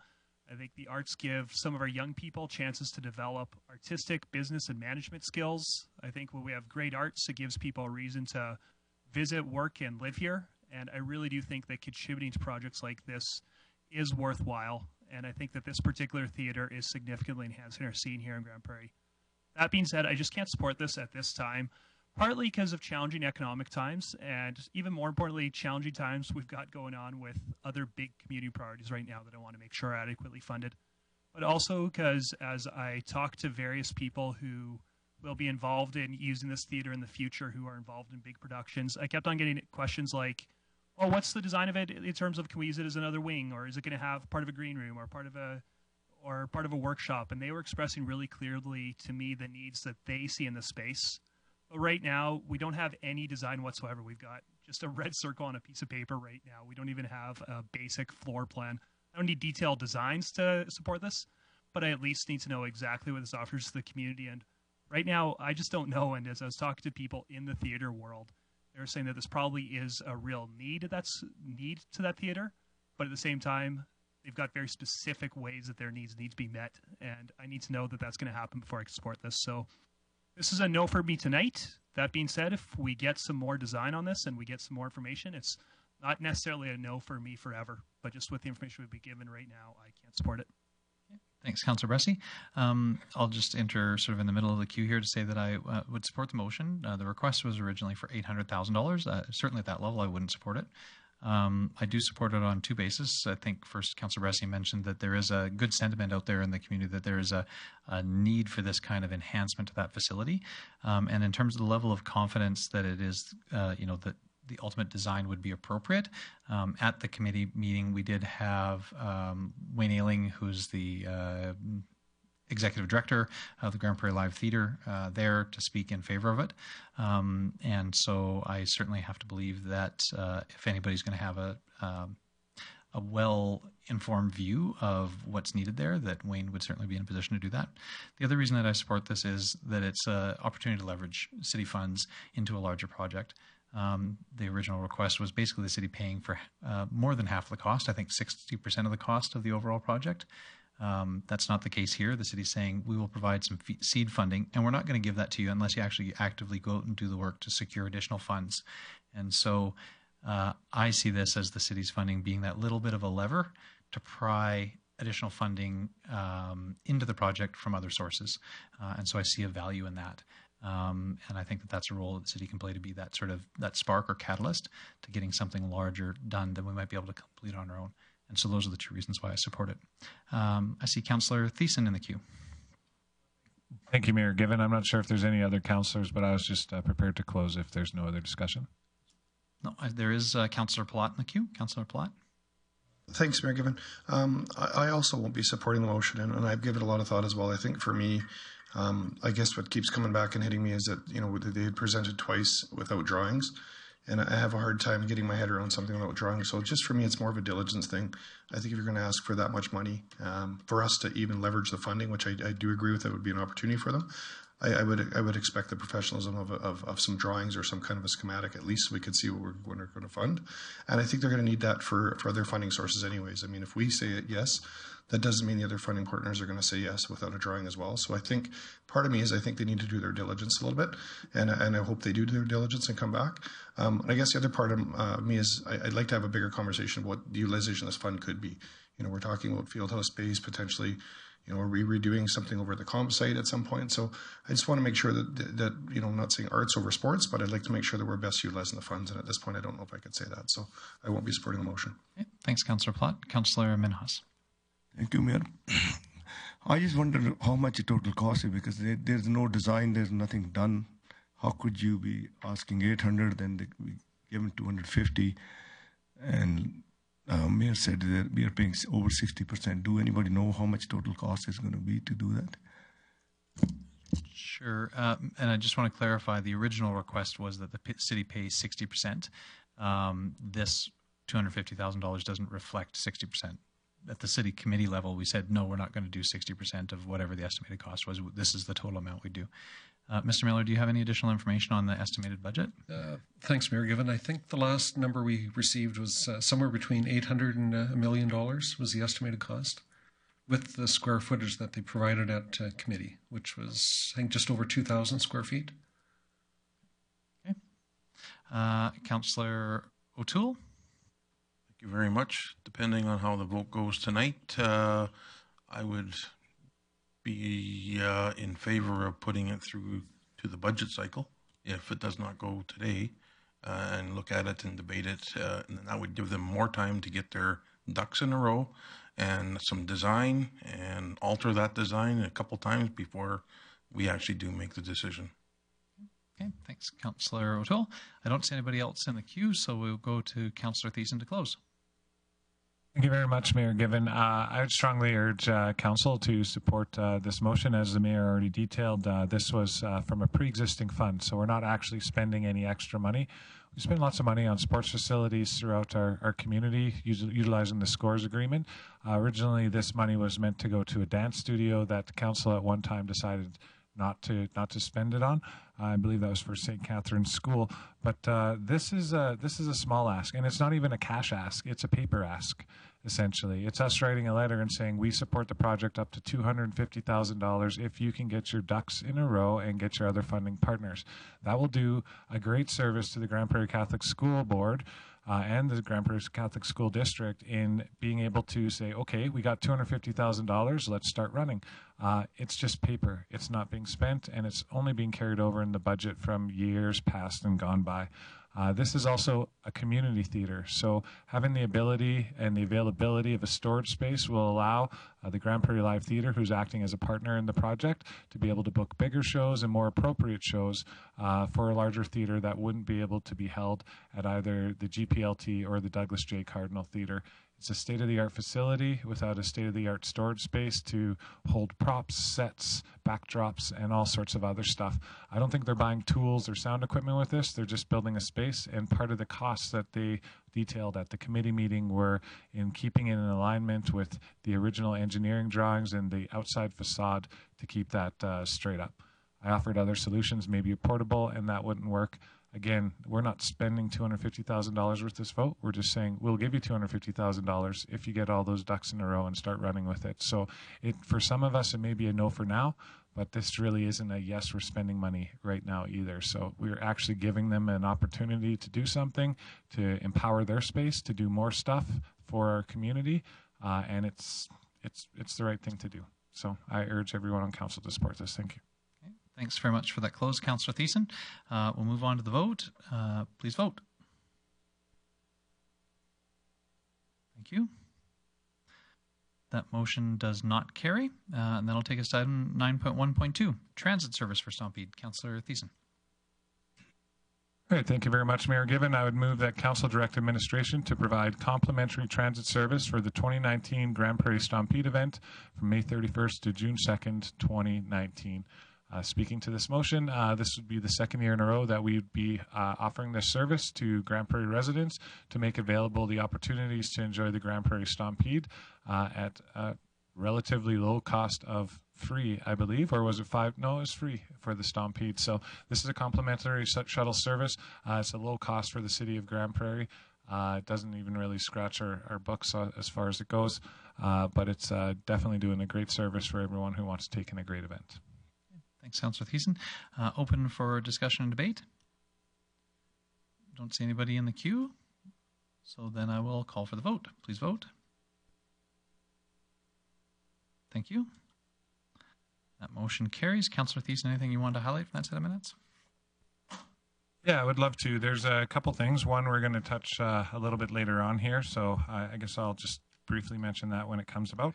I think the arts give some of our young people chances to develop artistic, business, and management skills. I think when we have great arts, it gives people a reason to visit, work, and live here. And I really do think that contributing to projects like this is worthwhile. And I think that this particular theater is significantly enhancing our scene here in Grande Prairie. That being said, I just can't support this at this time, partly because of challenging economic times, and even more importantly, challenging times we've got going on with other big community priorities right now that I want to make sure are adequately funded. But also because as I talk to various people who will be involved in using this theater in the future, who are involved in big productions, I kept on getting questions like, well, what's the design of it in terms of, can we use it as another wing, or is it going to have part of a green room or part of a workshop? And they were expressing really clearly to me the needs that they see in the space. But right now, we don't have any design whatsoever. We've got just a red circle on a piece of paper right now. We don't even have a basic floor plan. I don't need detailed designs to support this, but I at least need to know exactly what this offers to the community. And right now, I just don't know. And as I was talking to people in the theater world, they're saying that this probably is a real need to that theater, but at the same time, they've got very specific ways that their needs need to be met, and I need to know that that's going to happen before I can support this. So this is a no for me tonight. That being said, if we get some more design on this and we get some more information, it's not necessarily a no for me forever, but just with the information we've been given right now, I can't support it. Thanks, Councillor Bressie. I'll just enter sort of in the middle of the queue here to say that I would support the motion. The request was originally for $800,000. Certainly at that level, I wouldn't support it. I do support it on two bases. I think first, Councillor Bressie mentioned that there is a good sentiment out there in the community that there is a need for this kind of enhancement to that facility. And in terms of the level of confidence that it is, that the ultimate design would be appropriate. At the committee meeting, we did have Wayne Ailing, who's the executive director of the Grand Prairie Live Theatre, there to speak in favor of it. And so I certainly have to believe that if anybody's going to have a well-informed view of what's needed there, that Wayne would certainly be in a position to do that. The other reason that I support this is that it's an opportunity to leverage city funds into a larger project. The original request was basically the city paying for more than half the cost, I think 60% of the cost of the overall project. That's not the case here. The city's saying we will provide some seed funding, and we're not going to give that to you unless you actually actively go out and do the work to secure additional funds. And so I see this as the city's funding being that little bit of a lever to pry additional funding into the project from other sources. And so I see a value in that. And I think that that's a role that the city can play to be that sort of that spark or catalyst to getting something larger done than we might be able to complete on our own. And so those are the two reasons why I support it. I see Councillor Thiessen in the queue. Thank you, Mayor Given. I'm not sure if there's any other councillors, but I was just prepared to close if there's no other discussion. No, there is Councillor Platt in the queue. Councillor Platt. Thanks, Mayor Given. I also won't be supporting the motion, and I've given it a lot of thought as well. I think for me, I guess what keeps coming back and hitting me is that, they had presented twice without drawings, and I have a hard time getting my head around something without drawings. So just for me, it's more of a diligence thing. I think if you're going to ask for that much money for us to even leverage the funding, which I do agree with, that would be an opportunity for them. I would expect the professionalism of some drawings or some kind of a schematic, at least so we could see what we're going to fund. And I think they're going to need that for other funding sources anyways. I mean, if we say yes, that doesn't mean the other funding partners are going to say yes without a drawing as well. So I think part of me is I think they need to do their diligence a little bit, and I hope they do their diligence and come back. And I guess the other part of me is I'd like to have a bigger conversation of what the utilization of this fund could be. We're talking about fieldhouse space potentially. Are we redoing something over at the comp site at some point? So I just want to make sure that I'm not saying arts over sports, but I'd like to make sure that we're best utilizing the funds. And at this point, I don't know if I could say that. So I won't be supporting the motion. Okay. Thanks, Councillor Platt. Councillor Minhas. Thank you, Mayor. I just wonder how much the total cost is, because there's no design, there's nothing done. How could you be asking 800 and we given 250? And Mayor said that we are paying over 60%. Do anybody know how much total cost is going to be to do that? Sure. And I just want to clarify, the original request was that the city pays 60%. This $250,000 doesn't reflect 60%. At the city committee level, we said, no, we're not going to do 60% of whatever the estimated cost was. This is the total amount we do. Mr. Miller, do you have any additional information on the estimated budget? Thanks, Mayor Given. I think the last number we received was somewhere between $800,000 and $1 million was the estimated cost, with the square footage that they provided at committee, which was, I think, just over 2,000 square feet. Okay. Councillor O'Toole? Thank you very much. Depending on how the vote goes tonight, I would be in favor of putting it through to the budget cycle if it does not go today, and look at it and debate it. And then that would give them more time to get their ducks in a row and some design and alter that design a couple times before we actually do make the decision. Okay, thanks, Councillor O'Toole. I don't see anybody else in the queue, so we'll go to Councillor Thiessen to close. Thank you very much, Mayor Given. I would strongly urge Council to support this motion. As the Mayor already detailed, this was from a pre-existing fund, so we're not actually spending any extra money. We spend lots of money on sports facilities throughout our community, utilizing the SCORES agreement. Originally, this money was meant to go to a dance studio that the Council at one time decided not to spend it on. I believe that was for St. Catherine's School. But this is a small ask, and it's not even a cash ask. It's a paper ask, essentially. It's us writing a letter and saying we support the project up to $250,000 if you can get your ducks in a row and get your other funding partners. That will do a great service to the Grande Prairie Catholic School Board and the Grande Prairie Catholic School District in being able to say, okay, we got $250,000, let's start running. It's just paper. It's not being spent, and it's only being carried over in the budget from years past and gone by. This is also a community theater, so having the ability and the availability of a storage space will allow the Grande Prairie Live Theater, who's acting as a partner in the project, to be able to book bigger shows and more appropriate shows for a larger theater that wouldn't be able to be held at either the GPLT or the Douglas J. Cardinal Theater. It's a state-of-the-art facility without a state-of-the-art storage space to hold props, sets, backdrops, and all sorts of other stuff. I don't think they're buying tools or sound equipment with this. They're just building a space, and part of the costs that they detailed at the committee meeting were in keeping it in alignment with the original engineering drawings and the outside facade to keep that straight up. I offered other solutions, maybe a portable, and that wouldn't work. Again, we're not spending $250,000 with this vote. We're just saying we'll give you $250,000 if you get all those ducks in a row and start running with it. So for some of us, it may be a no for now, but this really isn't a yes, we're spending money right now either. So we're actually giving them an opportunity to do something, to empower their space, to do more stuff for our community, and it's the right thing to do. So I urge everyone on council to support this. Thank you. Thanks very much for that close, Councillor Thiessen. We'll move on to the vote. Please vote. Thank you. That motion does not carry. And that'll take us to item 9.1.2, transit service for Stampede. Councillor Thiessen. Great. Thank you very much, Mayor Given. I would move that Council direct administration to provide complimentary transit service for the 2019 Grande Prairie Stampede event from May 31st to June 2nd, 2019. Speaking to this motion, this would be the second year in a row that we'd be offering this service to Grande Prairie residents to make available the opportunities to enjoy the Grande Prairie Stampede at a relatively low cost of free, I believe, or was it $5? No, it was free for the Stampede. So this is a complimentary shuttle service. It's a low cost for the city of Grande Prairie. It doesn't even really scratch our books as far as it goes, but it's definitely doing a great service for everyone who wants to take in a great event. Thanks, Councillor Thiessen. Open for discussion and debate. Don't see anybody in the queue, so then I will call for the vote. Please vote. Thank you. That motion carries. Councillor Thiessen, anything you want to highlight from that set of minutes? Yeah, I would love to. There's a couple things. One, we're going to touch a little bit later on here, so I guess I'll just briefly mention that when it comes about.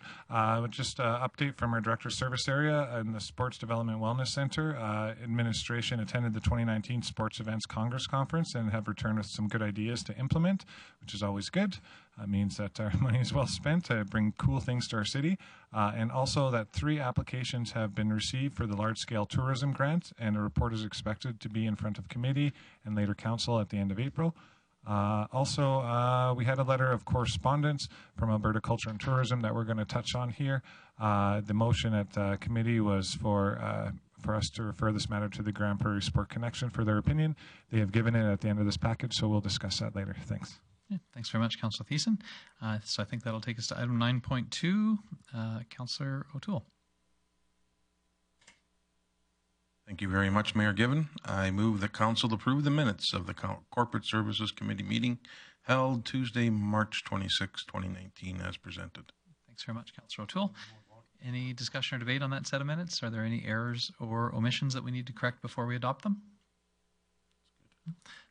Just an update from our Director of Service area in the Sports Development Wellness Center. Administration attended the 2019 Sports Events Congress Conference and have returned with some good ideas to implement, which is always good. It means that our money is well spent to bring cool things to our city. And also that 3 applications have been received for the large-scale tourism grant, and a report is expected to be in front of committee and later council at the end of April. We had a letter of correspondence from Alberta Culture and Tourism that we're going to touch on here. The motion at committee was for us to refer this matter to the Grande Prairie Sport Connection for their opinion. They have given it at the end of this package, so we'll discuss that later. Thanks. Yeah, thanks very much, Councillor Thiessen. So I think that'll take us to item 9.2, Councillor O'Toole. Thank you very much, Mayor Given. I move that Council approve the minutes of the Corporate Services Committee meeting held Tuesday, March 26, 2019, as presented. Thanks very much, Councillor O'Toole. Any discussion or debate on that set of minutes? Are there any errors or omissions that we need to correct before we adopt them?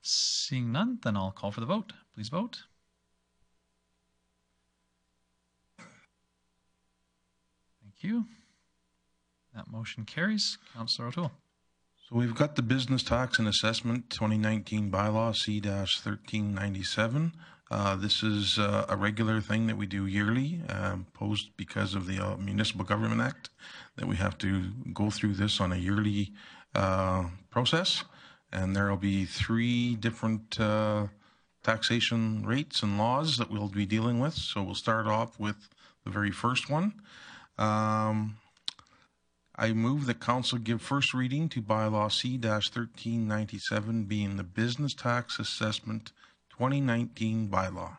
Seeing none, then I'll call for the vote. Please vote. Thank you. That motion carries. Councillor O'Toole. So we've got the Business Tax and Assessment 2019 bylaw C-1397. This is a regular thing that we do yearly, posed because of the Municipal Government Act, that we have to go through this on a yearly process. And there will be 3 different taxation rates and laws that we'll be dealing with. So we'll start off with the very first one. I move that Council give first reading to bylaw C-1397, being the Business Tax Assessment 2019 bylaw.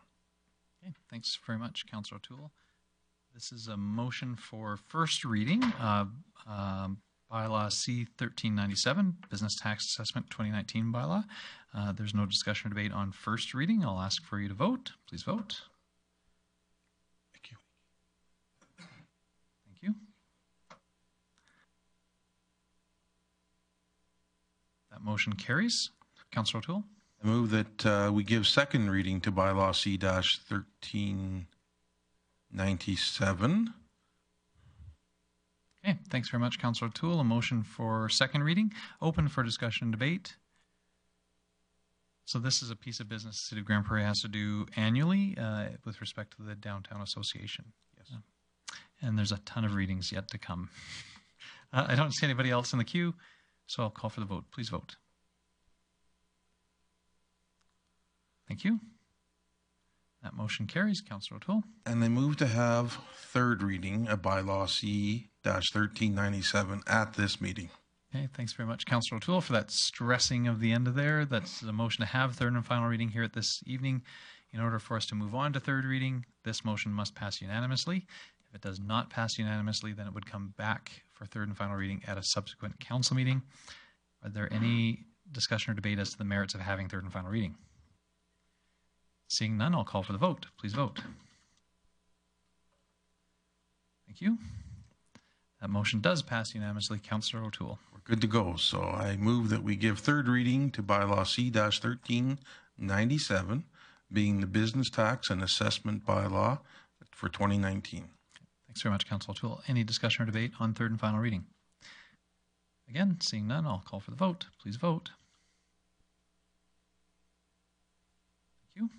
Okay, thanks very much, Councillor O'Toole. This is a motion for first reading, bylaw C-1397, Business Tax Assessment 2019 bylaw. There's no discussion or debate on first reading. I'll ask for you to vote. Please vote. Thank you. Thank you. That motion carries. Councillor O'Toole. I move that we give second reading to bylaw C-1397. Okay, thanks very much, Councillor O'Toole. A motion for second reading, open for discussion and debate. So this is a piece of business the City of Grande Prairie has to do annually with respect to the Downtown Association. Yes. And there's a ton of readings yet to come. I don't see anybody else in the queue, so I'll call for the vote. Please vote. Thank you. That motion carries. Councillor O'Toole. And I move to have third reading of bylaw C-1397 at this meeting. Okay, thanks very much, Councillor O'Toole, for that stressing of the end of there. That's the motion to have third and final reading here at this evening. In order for us to move on to third reading, this motion must pass unanimously. If it does not pass unanimously, then it would come back for third and final reading at a subsequent council meeting. Are there any discussion or debate as to the merits of having third and final reading? Seeing none, I'll call for the vote. Please vote. Thank you. That motion does pass unanimously. Councillor O'Toole. We're good to go. So I move that we give third reading to bylaw C-1397, being the Business Tax and Assessment bylaw for 2019. Thanks very much, Councillor O'Toole. Any discussion or debate on third and final reading? Again, seeing none, I'll call for the vote. Please vote. Thank you.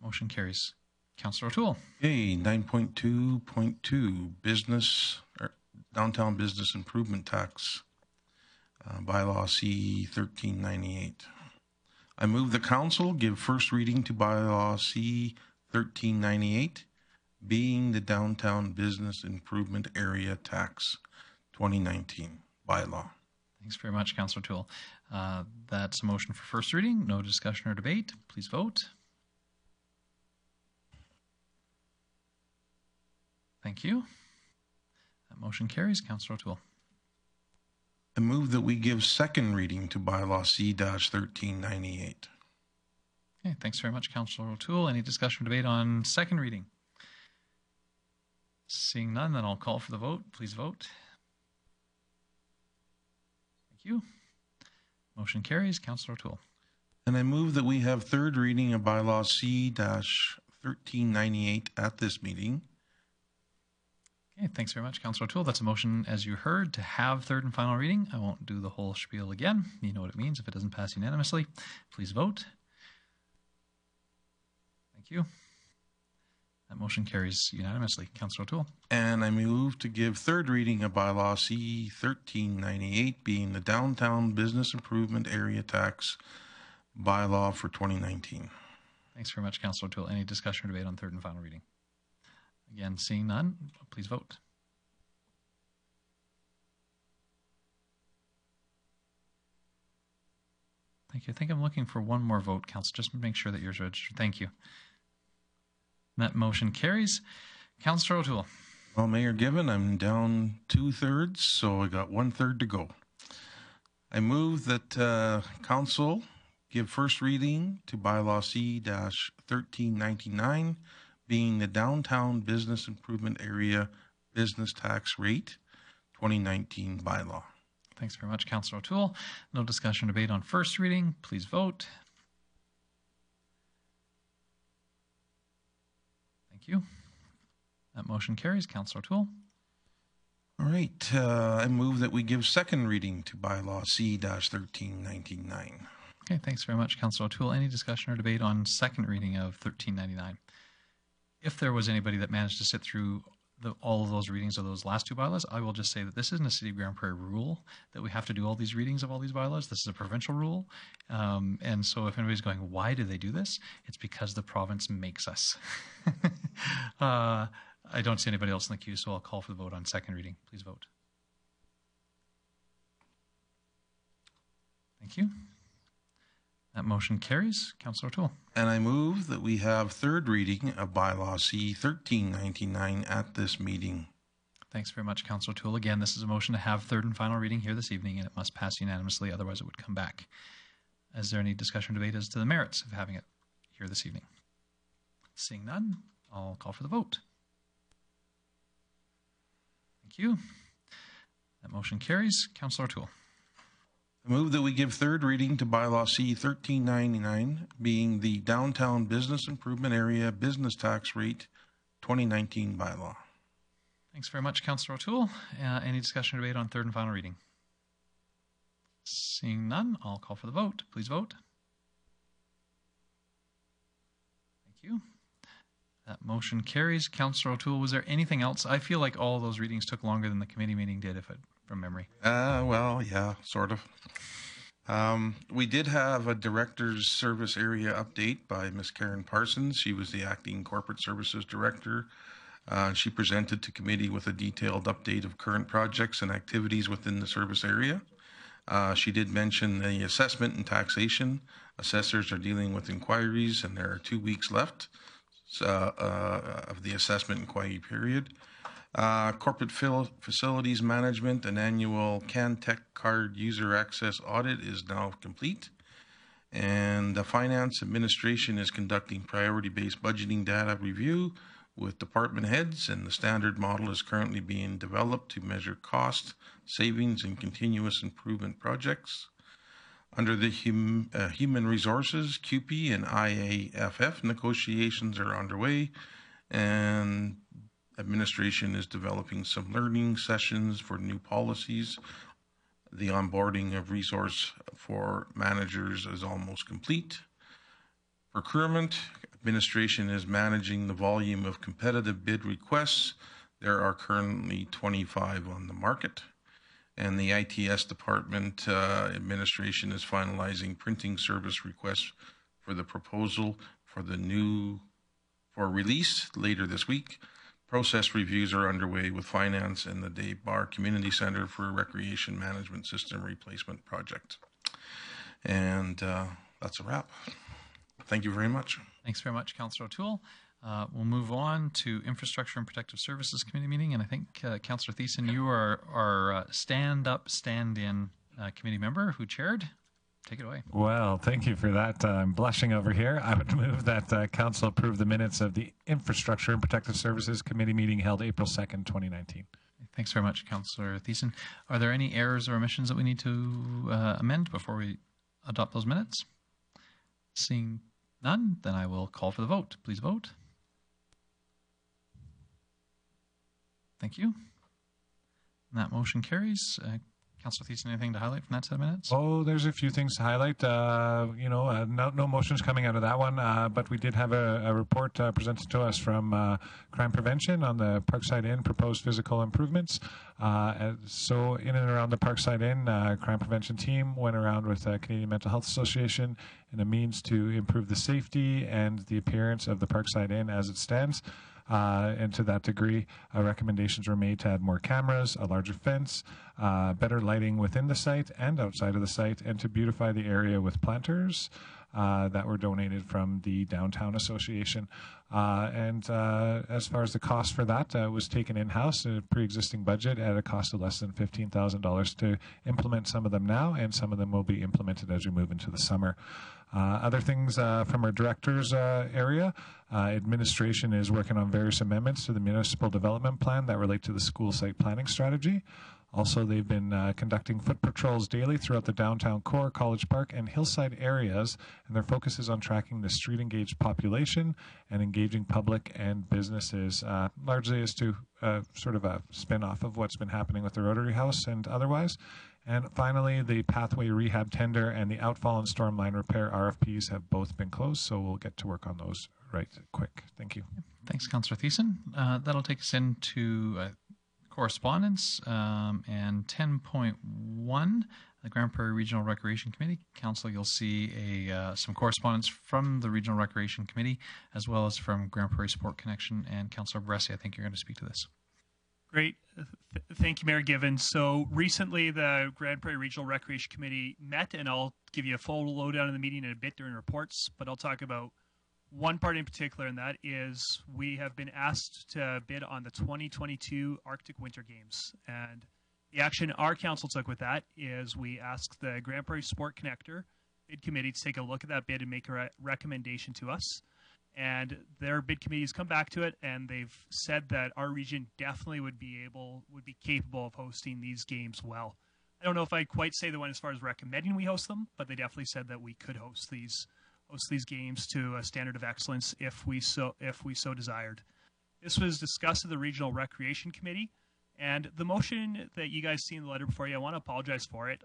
Motion carries. Councillor O'Toole. Okay, 9.2.2, Downtown Business Improvement Tax, bylaw C-1398. I move the council give first reading to bylaw C-1398, being the Downtown Business Improvement Area Tax 2019 bylaw. Thanks very much, Councillor O'Toole. That's a motion for first reading. No discussion or debate. Please vote. Thank you. That motion carries. Councillor O'Toole. I move that we give second reading to bylaw C-1398. Okay, thanks very much, Councillor O'Toole. Any discussion or debate on second reading? Seeing none, then I'll call for the vote. Please vote. Thank you. Motion carries. Councillor O'Toole. And I move that we have third reading of bylaw C-1398 at this meeting. Okay, thanks very much, Councillor O'Toole. That's a motion, as you heard, to have third and final reading. I won't do the whole spiel again. You know what it means if it doesn't pass unanimously. Please vote. Thank you. That motion carries unanimously. Councillor O'Toole. And I move to give third reading of bylaw C-1398, being the Downtown Business Improvement Area Tax bylaw for 2019. Thanks very much, Councillor O'Toole. Any discussion or debate on third and final reading? Again, seeing none, please vote. Thank you. I think I'm looking for one more vote, Council. Just make sure that yours registered. Thank you. That motion carries. Councillor O'Toole. Well, Mayor Given, I'm down 2/3, so I got 1/3 to go. I move that Council give first reading to bylaw C-1399, being the Downtown Business Improvement Area Business Tax Rate 2019 bylaw. Thanks very much, Councillor O'Toole. No discussion or debate on first reading. Please vote. Thank you. That motion carries. Councillor O'Toole. All right. I move that we give second reading to bylaw C-1399. Okay, thanks very much, Councillor O'Toole. Any discussion or debate on second reading of 1399? If there was anybody that managed to sit through all of those readings of those last two bylaws, I will just say that this isn't a City of Grande Prairie rule that we have to do all these readings of all these bylaws. This is a provincial rule. And so if anybody's going, why do they do this? It's because the province makes us. I don't see anybody else in the queue, so I'll call for the vote on second reading. Please vote. Thank you. That motion carries. Councillor O'Toole. And I move that we have third reading of bylaw C-1399 at this meeting. Thanks very much, Councillor O'Toole. Again, this is a motion to have third and final reading here this evening, and it must pass unanimously, otherwise it would come back. Is there any discussion or debate as to the merits of having it here this evening? Seeing none, I'll call for the vote. Thank you. That motion carries. Councillor O'Toole. I move that we give third reading to bylaw C-1399, being the Downtown Business Improvement Area Business Tax Rate 2019 bylaw. Thanks very much, Councillor O'Toole. Any discussion or debate on third and final reading? Seeing none, I'll call for the vote. Please vote. Thank you. That motion carries. Councillor O'Toole, was there anything else? I feel like all of those readings took longer than the committee meeting did, from memory. Well, yeah, sort of. We did have a Director's Service Area update by Ms. Karen Parsons. She was the Acting Corporate Services Director. She presented to committee with a detailed update of current projects and activities within the service area. She did mention the assessment and taxation. Assessors are dealing with inquiries, and there are 2 weeks left of the assessment inquiry period. Corporate facilities management and annual CanTech card user access audit is now complete. And the finance administration is conducting priority-based budgeting data review with department heads, and the standard model is currently being developed to measure cost, savings, and continuous improvement projects. Under the human resources, QP and IAFF negotiations are underway, and administration is developing some learning sessions for new policies. The onboarding of resource for managers is almost complete. Procurement, administration is managing the volume of competitive bid requests. There are currently 25 on the market. And the ITS department administration is finalizing printing service requests for the proposal for release later this week. Process reviews are underway with finance and the Day Bar Community Center for a recreation management system replacement project. And that's a wrap. Thank you very much. Thanks very much, Councillor O'Toole. We'll move on to Infrastructure and Protective Services Committee meeting, and I think Councillor Thiessen, you are our stand-in committee member who chaired. Take it away. Well, thank you for that. I'm blushing over here. I would move that Council approve the minutes of the Infrastructure and Protective Services Committee meeting held April 2nd, 2019. Thanks very much, Councillor Thiessen. Are there any errors or omissions that we need to amend before we adopt those minutes? Seeing none, then I will call for the vote. Please vote. Thank you. And that motion carries. Councillor Thiessen, anything to highlight from that set of minutes? Oh, there's a few things to highlight. No motions coming out of that one, but we did have a report presented to us from crime prevention on the Parkside Inn proposed physical improvements. So in and around the Parkside Inn, crime prevention team went around with Canadian Mental Health Association in a means to improve the safety and the appearance of the Parkside Inn as it stands. And to that degree, recommendations were made to add more cameras, a larger fence, better lighting within the site and outside of the site, and to beautify the area with planters that were donated from the Downtown Association. And as far as the cost for that was taken in-house, a pre-existing budget at a cost of less than $15,000 to implement some of them now, and some of them will be implemented as we move into the summer. Other things from our director's area, administration is working on various amendments to the municipal development plan that relate to the school site planning strategy. Also, they've been conducting foot patrols daily throughout the downtown core, College Park, and hillside areas, and their focus is on tracking the street-engaged population and engaging public and businesses, largely as to sort of a spin-off of what's been happening with the Rotary House and otherwise. And finally, the pathway rehab tender and the outfall and storm line repair RFPs have both been closed, so we'll get to work on those right quick. Thank you. Thanks, Councillor Thiessen. That'll take us into correspondence and 10.1, the Grande Prairie Regional Recreation Committee. Council, you'll see some correspondence from the Regional Recreation Committee as well as from Grande Prairie Sport Connection. And Councillor Bressi, I think you're going to speak to this. Great. Thank you, Mayor Given. So recently the Grande Prairie Regional Recreation Committee met, and I'll give you a full lowdown of the meeting in a bit during reports, but I'll talk about one part in particular, and that is we have been asked to bid on the 2022 Arctic Winter Games. And the action our council took with that is we asked the Grande Prairie Sport Connector bid committee to take a look at that bid and make a recommendation to us. And their bid committee's come back to it, and they've said that our region definitely would be capable of hosting these games well. I don't know if I'd quite say the one as far as recommending we host them, but they definitely said that we could host these games to a standard of excellence if we so desired. This was discussed at the Regional Recreation Committee, and the motion that you guys see in the letter before you, I want to apologize for it.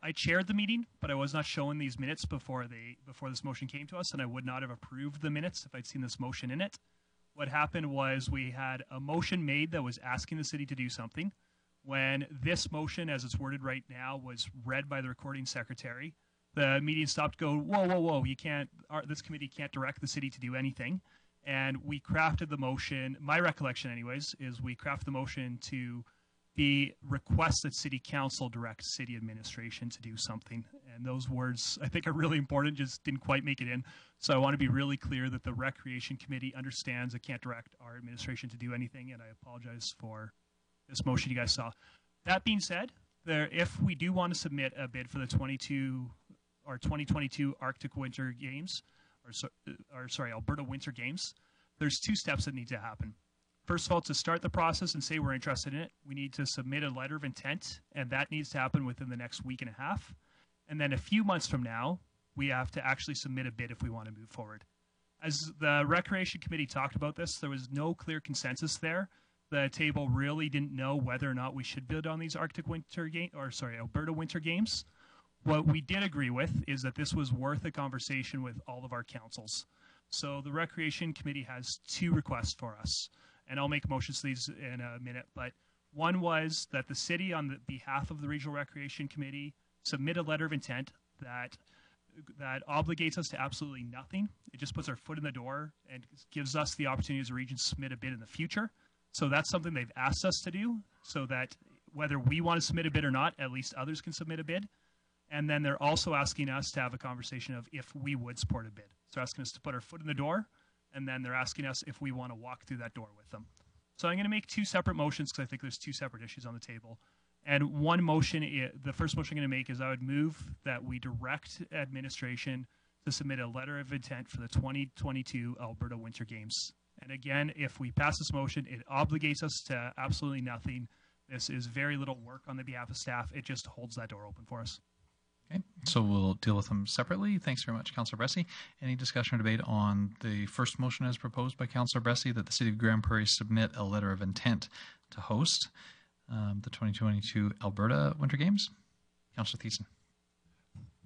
I chaired the meeting, but I was not shown these minutes before this motion came to us, and I would not have approved the minutes if I'd seen this motion in it. What happened was we had a motion made that was asking the city to do something. When this motion, as it's worded right now, was read by the recording secretary, the meeting stopped, go, whoa, you can't, this committee can't direct the city to do anything. And we crafted the motion, my recollection anyways, is we crafted the motion to be request that city council direct city administration to do something. And those words I think are really important, just didn't quite make it in. So I want to be really clear that the recreation committee understands it can't direct our administration to do anything, and I apologize for this motion you guys saw. That being said, if we do want to submit a bid for the 2022 Arctic Winter Games, Alberta Winter Games, there's two steps that need to happen. First of all, to start the process and say we're interested in it, we need to submit a letter of intent, and that needs to happen within the next week and a half. And then a few months from now, we have to actually submit a bid if we want to move forward. As the Recreation Committee talked about this, there was no clear consensus there. The table really didn't know whether or not we should bid on these Alberta Winter Games. What we did agree with is that this was worth a conversation with all of our councils. So the Recreation Committee has two requests for us, and I'll make motions to these in a minute. But one was that the city, on the behalf of the Regional Recreation Committee, submit a letter of intent that obligates us to absolutely nothing. It just puts our foot in the door and gives us the opportunity as a region to submit a bid in the future. So that's something they've asked us to do, so that whether we want to submit a bid or not, at least others can submit a bid. And then they're also asking us to have a conversation of if we would support a bid. So asking us to put our foot in the door, and then they're asking us if we want to walk through that door with them. So I'm going to make two separate motions because I think there's two separate issues on the table. And one motion, the first motion I'm going to make is I would move that we direct administration to submit a letter of intent for the 2022 Alberta Winter Games. And again, if we pass this motion, it obligates us to absolutely nothing. This is very little work on the behalf of staff. It just holds that door open for us. Okay, so we'll deal with them separately. Thanks very much, Councillor Bressi. Any discussion or debate on the first motion as proposed by Councillor Bressi that the City of Grande Prairie submit a letter of intent to host the 2022 Alberta Winter Games? Councillor Thiessen.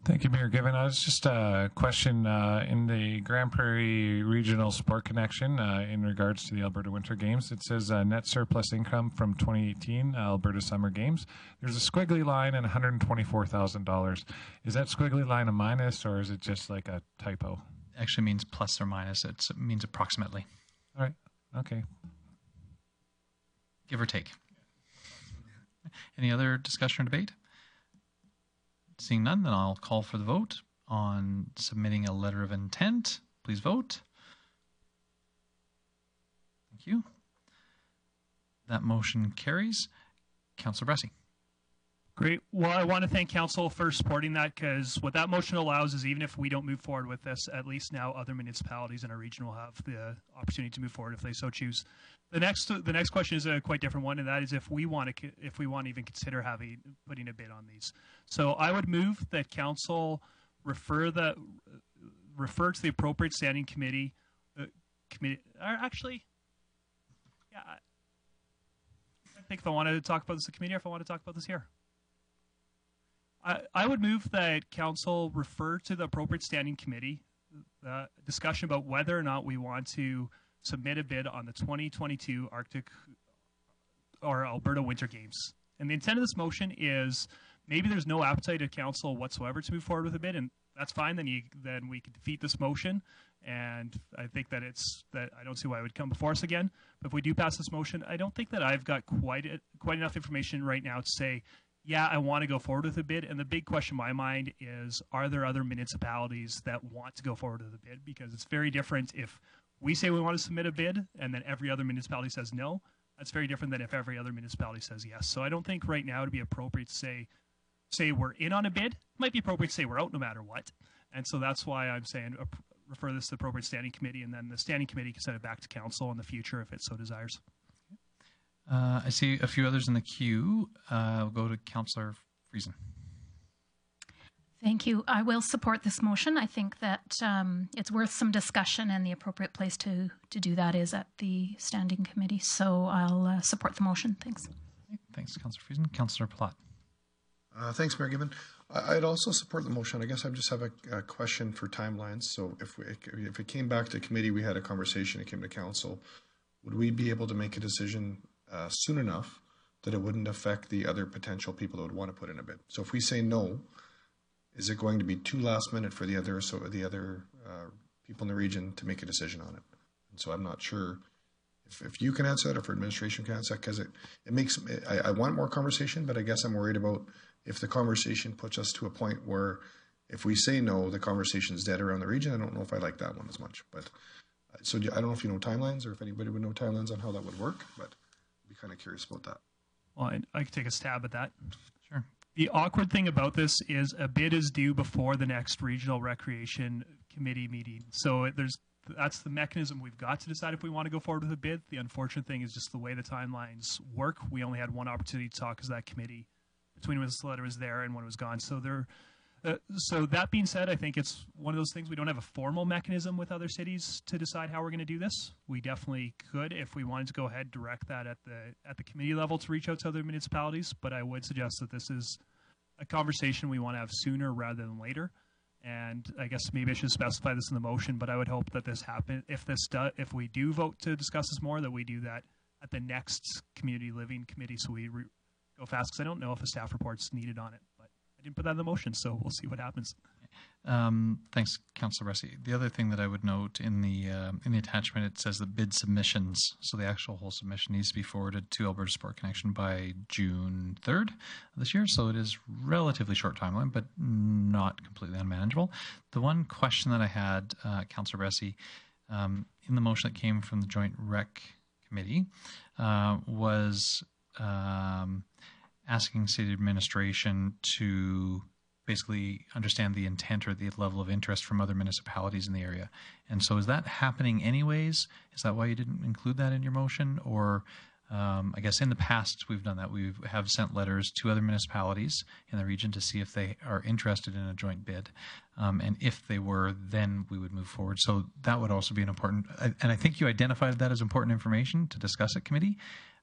Thank you, Mayor Given. I was just a question in the Grande Prairie Regional Sport Connection in regards to the Alberta Winter Games. It says net surplus income from 2018 Alberta Summer Games. There's a squiggly line and $124,000. Is that squiggly line a minus, or is it just like a typo? Actually means plus or minus. It means approximately. All right. Okay. Give or take. Any other discussion or debate? Seeing none, then I'll call for the vote on submitting a letter of intent. Please vote. Thank you. That motion carries. Councillor Bressi. Great. Well, I want to thank council for supporting that, because what that motion allows is even if we don't move forward with this, at least now other municipalities in our region will have the opportunity to move forward if they so choose. The next question is a quite different one, and that is if we want to even consider putting a bid on these. So I would move that council refer to the appropriate standing committee. Actually, yeah. I think if I want to talk about this in committee, or if I want to talk about this here. I would move that council refer to the appropriate standing committee discussion about whether or not we want to submit a bid on the 2022 Arctic or Alberta Winter Games. And the intent of this motion is maybe there's no appetite at council whatsoever to move forward with a bid, and that's fine. Then we can defeat this motion. And I think that I don't see why it would come before us again. But if we do pass this motion, I don't think that I've got quite enough information right now to say, yeah, I want to go forward with a bid. And the big question in my mind is, are there other municipalities that want to go forward with a bid? Because it's very different if we say we want to submit a bid and then every other municipality says no. That's very different than if every other municipality says yes. So I don't think right now it would be appropriate to say we're in on a bid. It might be appropriate to say we're out no matter what. And so that's why I'm saying refer this to the appropriate standing committee, and then the standing committee can send it back to council in the future if it so desires. I see a few others in the queue. We'll go to Councillor Friesen. Thank you. I will support this motion. I think that it's worth some discussion, and the appropriate place to do that is at the standing committee. So I'll support the motion. Thanks. Okay, thanks, Councillor Friesen. Councillor Platt. Thanks, Mayor Gibbon. I'd also support the motion. I guess I just have a question for timelines. So if it came back to committee, we had a conversation, it came to council, would we be able to make a decision soon enough that it wouldn't affect the other potential people that would want to put in a bid? So if we say no, is it going to be too last minute for the other people in the region to make a decision on it? And so I'm not sure if you can answer that, or if administration can answer that, because it makes I want more conversation, but I guess I'm worried about if the conversation puts us to a point where if we say no, the conversation is dead around the region. I don't know if I like that one as much. But so I don't know if you know timelines, or if anybody would know timelines on how that would work, but I'd be kind of curious about that. Well, I could take a stab at that. Sure. The awkward thing about this is a bid is due before the next regional recreation committee meeting. So that's the mechanism we've got to decide if we want to go forward with a bid. The unfortunate thing is just the way the timelines work. We only had one opportunity to talk as that committee between when this letter was there and when it was gone. So so that being said, I think it's one of those things. We don't have a formal mechanism with other cities to decide how we're going to do this. We definitely could, if we wanted to go ahead, direct that at the committee level to reach out to other municipalities. But I would suggest that this is a conversation we want to have sooner rather than later. And I guess maybe I should specify this in the motion, but I would hope that this happen if we do vote to discuss this more, that we do that at the next community living committee, so we go fast, because I don't know if a staff report's needed on it. But I didn't put that in the motion, so we'll see what happens. Thanks, Councillor Ressi. The other thing that I would note in the attachment, it says that bid submissions, so the actual whole submission needs to be forwarded to Alberta Sport Connection by June 3rd of this year. So it is relatively short timeline, but not completely unmanageable. The one question that I had, Councillor Ressi, in the motion that came from the Joint Rec Committee was asking city administration to basically understand the intent or the level of interest from other municipalities in the area. And so is that happening anyways? Is that why you didn't include that in your motion? Or I guess in the past we've done that. We have sent letters to other municipalities in the region to see if they are interested in a joint bid. And if they were, then we would move forward. So that would also be an important, and I think you identified that as important information to discuss at committee.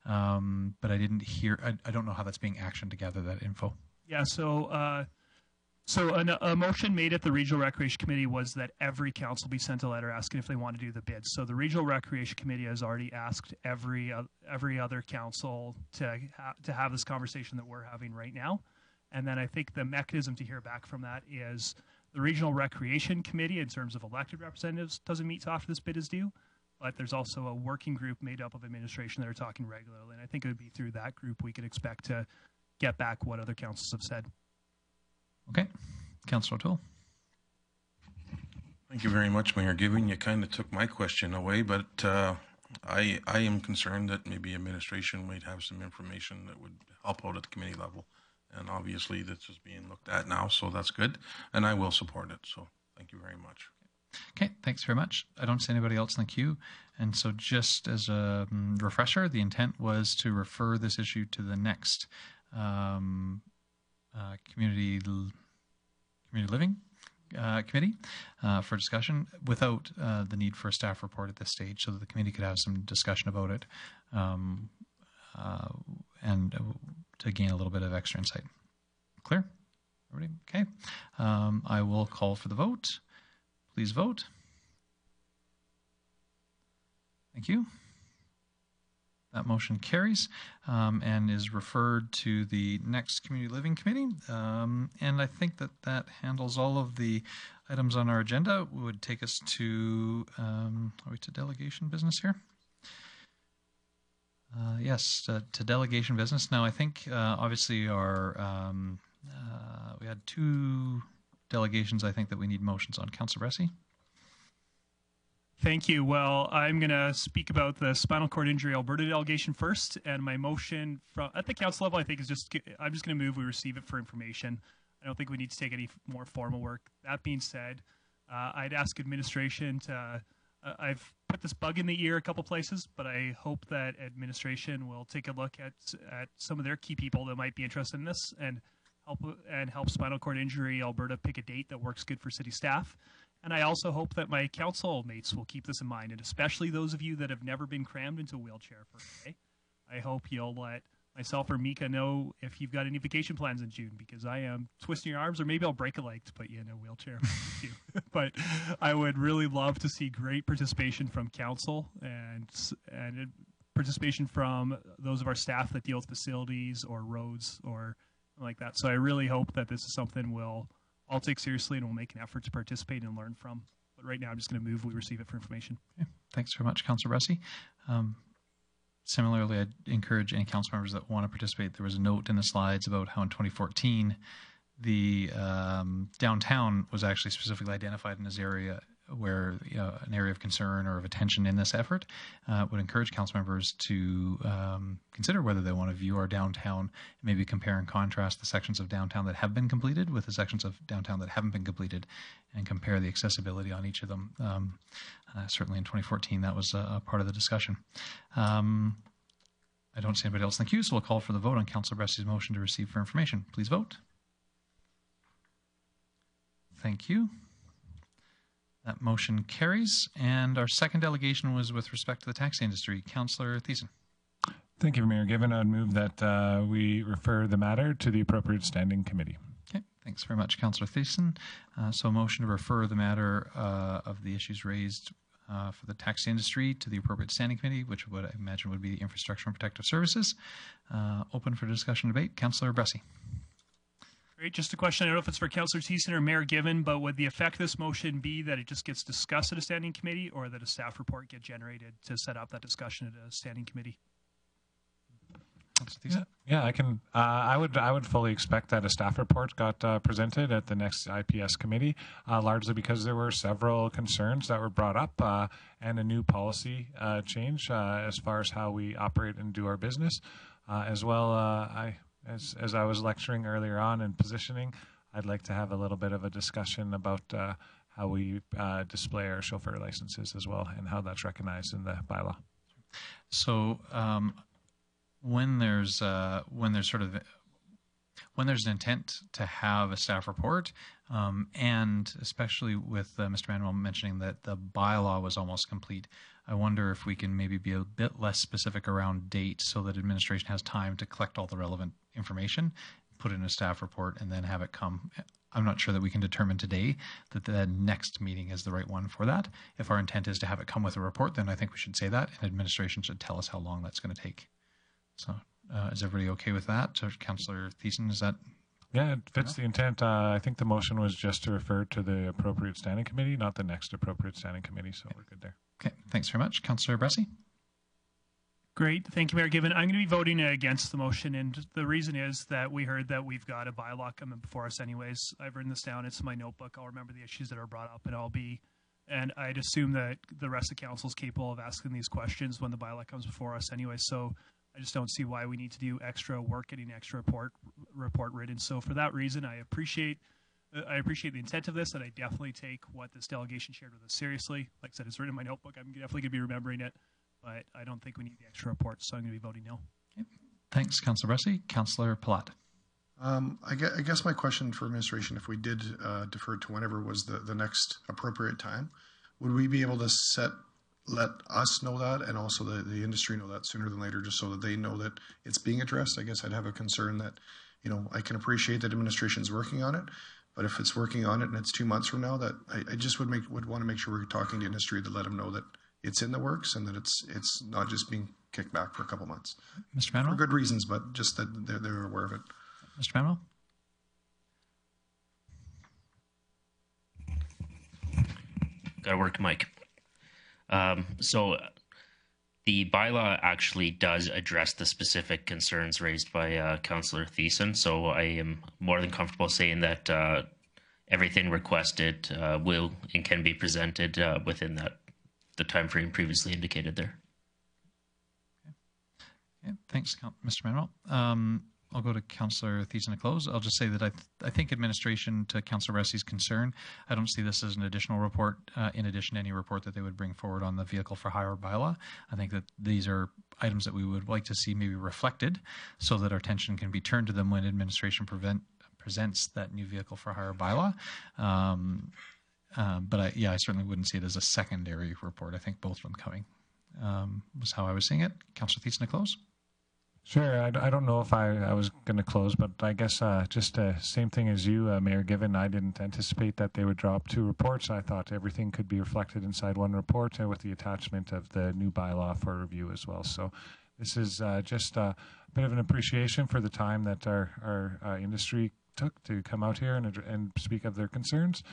But I didn't hear, I don't know how that's being actioned to gather that info. Yeah, so a motion made at the Regional Recreation Committee was that every council be sent a letter asking if they want to do the bid. So the Regional Recreation Committee has already asked every other council to have this conversation that we're having right now. And then I think the mechanism to hear back from that is the Regional Recreation Committee, in terms of elected representatives, doesn't meet till after this bid is due. But there's also a working group made up of administration that are talking regularly. And I think it would be through that group we could expect to get back what other councils have said. Okay. Councillor O'Toole. Thank you very much, Mayor Gibbon. You kind of took my question away, but I am concerned that maybe administration might have some information that would help out at the committee level. And obviously, this is being looked at now, so that's good. And I will support it. So thank you very much. Okay, thanks very much. I don't see anybody else in the queue. And so just as a refresher, the intent was to refer this issue to the next community living committee for discussion without the need for a staff report at this stage, so that the committee could have some discussion about it and to gain a little bit of extra insight. Clear? Everybody? Okay. I will call for the vote. Please vote. Thank you. That motion carries and is referred to the next Community Living Committee. And I think that that handles all of the items on our agenda. It would take us to, are we to delegation business here? Yes, to delegation business. Now, I think obviously our, we had 2 delegations, I think, that we need motions on. Councillor Bressie? Thank you. Well, I'm going to speak about the Spinal Cord Injury Alberta delegation first, and my motion from at the council level, I think, is I'm just going to move we receive it for information. I don't think we need to take any more formal work. That being said, I'd ask administration to, I've put this bug in the ear a couple places, but I hope that administration will take a look at some of their key people that might be interested in this and help Spinal Cord Injury Alberta pick a date that works good for city staff. And I also hope that my council mates will keep this in mind, and especially those of you that have never been crammed into a wheelchair for a day. I hope you'll let myself or Mika know if you've got any vacation plans in June, because I am twisting your arms, or maybe I'll break a leg to put you in a wheelchair. But I would really love to see great participation from council and participation from those of our staff that deal with facilities or roads or like that. So I really hope that this is something we'll all take seriously and we'll make an effort to participate and learn from. But right now, I'm just going to move we receive it for information. Okay. Thanks very much, Councillor Bressie. Similarly, I'd encourage any council members that want to participate. There was a note in the slides about how in 2014, the downtown was actually specifically identified in this area where an area of concern or of attention in this effort. Would encourage council members to consider whether they want to view our downtown and maybe compare and contrast the sections of downtown that have been completed with the sections of downtown that haven't been completed and compare the accessibility on each of them. Certainly in 2014, that was a part of the discussion. I don't see anybody else in the queue, so we'll call for the vote on Councillor Bressie's motion to receive for information. Please vote. Thank you. That motion carries. And our second delegation was with respect to the taxi industry. Councillor Thiessen. Thank you, Mayor Given. I'd move that we refer the matter to the appropriate standing committee. Okay, thanks very much, Councillor Thiessen. So a motion to refer the matter of the issues raised for the taxi industry to the appropriate standing committee, which would I imagine would be the Infrastructure and Protective Services. Open for discussion and debate. Councillor Bressie. Great. Just a question. I don't know if it's for Councillor Thiessen or Mayor Given, but would the effect of this motion be that it just gets discussed at a standing committee, or that a staff report get generated to set up that discussion at a standing committee? Yeah, I can. I would fully expect that a staff report got presented at the next IPS committee, largely because there were several concerns that were brought up and a new policy change as far as how we operate and do our business, as well. As I was lecturing earlier on and positioning, I'd like to have a little bit of a discussion about how we display our chauffeur licenses as well and how that's recognized in the bylaw. So when there's an intent to have a staff report, and especially with Mr. Manuel mentioning that the bylaw was almost complete, I wonder if we can maybe be a bit less specific around date so that administration has time to collect all the relevant information, put it in a staff report, and then have it come. I'm not sure that we can determine today that the next meeting is the right one for that. If our intent is to have it come with a report, then I think we should say that, and administration should tell us how long that's going to take. So is everybody okay with that? So Councillor Thiessen, is that? Yeah, it fits the intent. I think the motion was just to refer to the appropriate standing committee, not the next appropriate standing committee, so we're good there. Okay, thanks very much. Councillor Bressie? Great. Thank you, Mayor Given. I'm going to be voting against the motion, and the reason is that we heard that we've got a bylaw coming before us anyways. I've written this down. It's in my notebook. I'll remember the issues that are brought up, and I'd assume that the rest of council is capable of asking these questions when the bylaw comes before us anyway. So I just don't see why we need to do extra work, getting an extra report report written. So for that reason, I appreciate the intent of this, and I definitely take what this delegation shared with us seriously. Like I said, it's written in my notebook. I'm definitely going to be remembering it, but I don't think we need the extra report, so I'm going to be voting no. Okay. Thanks, Councillor Bressie. Councillor Palat. I guess my question for administration, if we did defer to whenever was the next appropriate time, would we be able to let us know that and also the industry know that sooner than later, just so that they know that it's being addressed? I guess I'd have a concern that, I can appreciate that administration's working on it, but if it's working on it and it's 2 months from now, that I just would want to make sure we're talking to industry to let them know that it's in the works and that it's not just being kicked back for a couple months. Mr. Manuel? For good reasons, but just that they're aware of it. Mr. Manuel? Got to work, Mike. So the bylaw actually does address the specific concerns raised by Councillor Thiessen. So I am more than comfortable saying that everything requested will and can be presented within the time frame previously indicated there. Okay. Thanks, Mr. Manuel. I'll go to Councillor Thiessen to close. I'll just say that I think administration, to Councillor Bressie's concern, I don't see this as an additional report in addition to any report that they would bring forward on the vehicle for hire bylaw. I think that these are items that we would like to see maybe reflected so that our attention can be turned to them when administration presents that new vehicle for hire bylaw. But I certainly wouldn't see it as a secondary report. I think both of them coming was how I was seeing it. Councillor Thiessen to close. Sure. I don't know if I was going to close, but I guess just same thing as you, Mayor Given. I didn't anticipate that they would drop 2 reports. I thought everything could be reflected inside 1 report with the attachment of the new bylaw for review as well. So this is just a bit of an appreciation for the time that our industry took to come out here and speak of their concerns,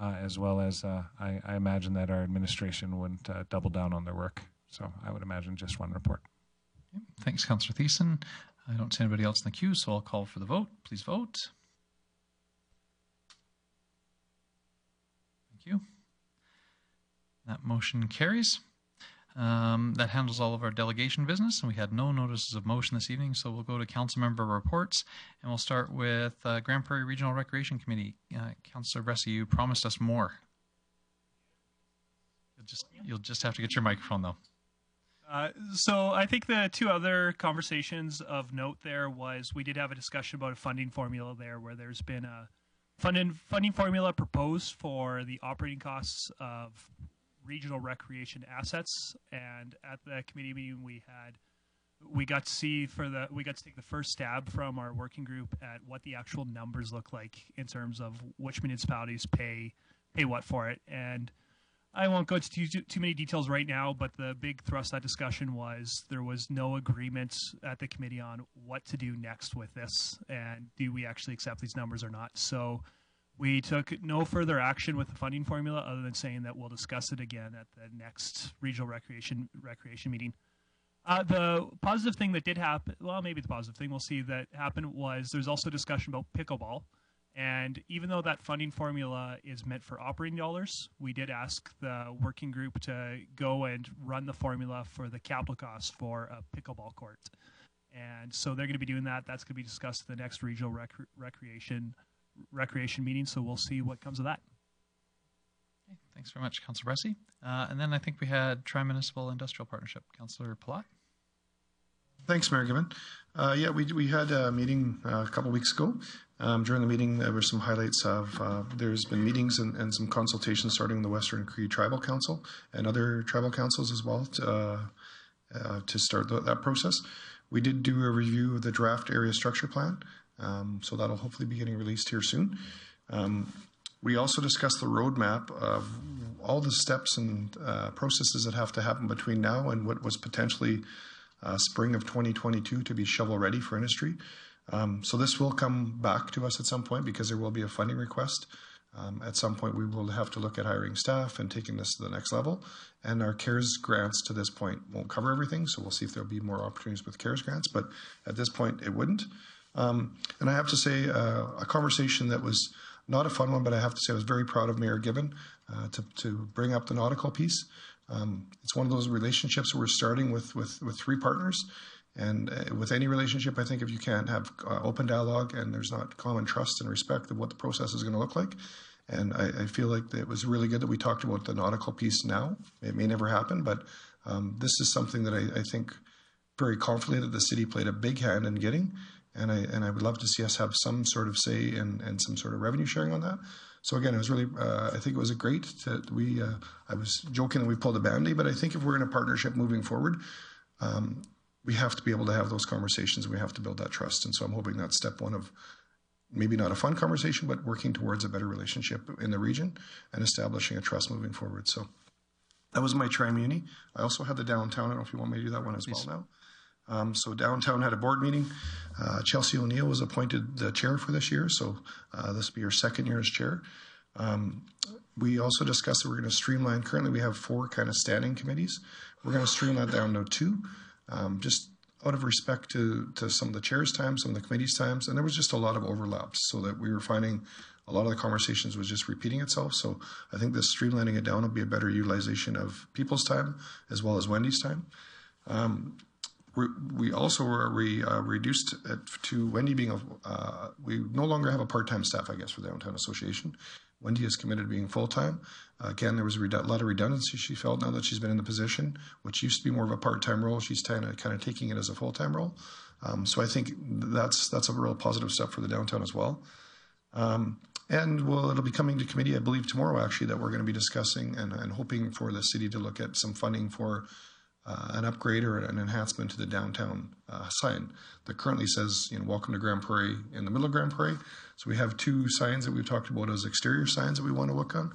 as well as I imagine that our administration wouldn't double down on their work. So I would imagine just 1 report. Thanks, Councillor Thiessen. I don't see anybody else in the queue, so I'll call for the vote. Please vote. Thank you. That motion carries. That handles all of our delegation business, and we had no notices of motion this evening, so we'll go to Councilmember Reports, and we'll start with Grande Prairie Regional Recreation Committee. Councillor Bressie, you promised us more. You'll just have to get your microphone, though. So I think the 2 other conversations of note there was we did have a discussion about a funding formula there where there's been a funding formula proposed for the operating costs of regional recreation assets. And at the committee meeting we got to take the first stab from our working group at what the actual numbers look like in terms of which municipalities pay what for it. And I won't go into too many details right now, but the big thrust of that discussion was there was no agreement at the committee on what to do next with this, and do we actually accept these numbers or not. So we took no further action with the funding formula other than saying that we'll discuss it again at the next regional recreation meeting. The positive thing that did happen, well, maybe the positive thing we'll see that happened was there's also discussion about pickleball. And even though that funding formula is meant for operating dollars, we did ask the working group to go and run the formula for the capital costs for a pickleball court. And so they're going to be doing that. That's going to be discussed at the next regional recreation meeting. So we'll see what comes of that. Okay, thanks very much, Councillor Bressie. And then I think we had Tri-Municipal Industrial Partnership. Councillor Palat. Thanks, Mayor Given. We had a meeting a couple weeks ago. During the meeting, there were some highlights of there's been meetings and some consultations starting in the Western Cree Tribal Council and other tribal councils as well to start that process. We did do a review of the draft area structure plan, so that'll hopefully be getting released here soon. We also discussed the roadmap of all the steps and processes that have to happen between now and what was potentially spring of 2022 to be shovel ready for industry. So this will come back to us at some point because there will be a funding request. At some point we will have to look at hiring staff and taking this to the next level. And our CARES grants to this point won't cover everything, so we'll see if there'll be more opportunities with CARES grants, but at this point it wouldn't. And I have to say a conversation that was not a fun one, but I have to say I was very proud of Mayor Given to bring up the nautical piece. It's one of those relationships where we're starting with 3 partners, And with any relationship, I think if you can't have open dialogue and there's not common trust and respect of what the process is going to look like, and I feel like it was really good that we talked about the nautical piece now. It may never happen, but this is something that I think very confidently that the city played a big hand in getting, and I would love to see us have some sort of say and some sort of revenue sharing on that. So again, it was really, I think it was great that we, I was joking that we pulled a Band-Aid, but I think if we're in a partnership moving forward, we have to be able to have those conversations. We have to build that trust. And so I'm hoping that's step one of maybe not a fun conversation, but working towards a better relationship in the region and establishing a trust moving forward. So that was my tri-muni. I also had the downtown. I don't know if you want me to do that one as well now. So downtown had a board meeting. Chelsea O'Neill was appointed the chair for this year. So this will be her second year as chair. We also discussed that we're going to streamline. Currently we have 4 kind of standing committees. We're going to streamline that down to 2. Just out of respect to some of the chairs' times, some of the committees' times, and there was just a lot of overlaps, so that we were finding a lot of the conversations was just repeating itself. So I think this streamlining it down will be a better utilization of people's time as well as Wendy's time. We also reduced it to Wendy being we no longer have a part-time staff, I guess, for the Downtown Association. Wendy is committed to being full-time. Again, there was a lot of redundancy she felt now that she's been in the position, which used to be more of a part-time role. She's kind of taking it as a full-time role. So I think that's a real positive step for the downtown as well. And it'll be coming to committee, I believe, tomorrow, actually, that we're going to be discussing and hoping for the city to look at some funding for an upgrade or an enhancement to the downtown sign that currently says, welcome to Grande Prairie in the middle of Grande Prairie. So we have 2 signs that we've talked about as exterior signs that we want to look on.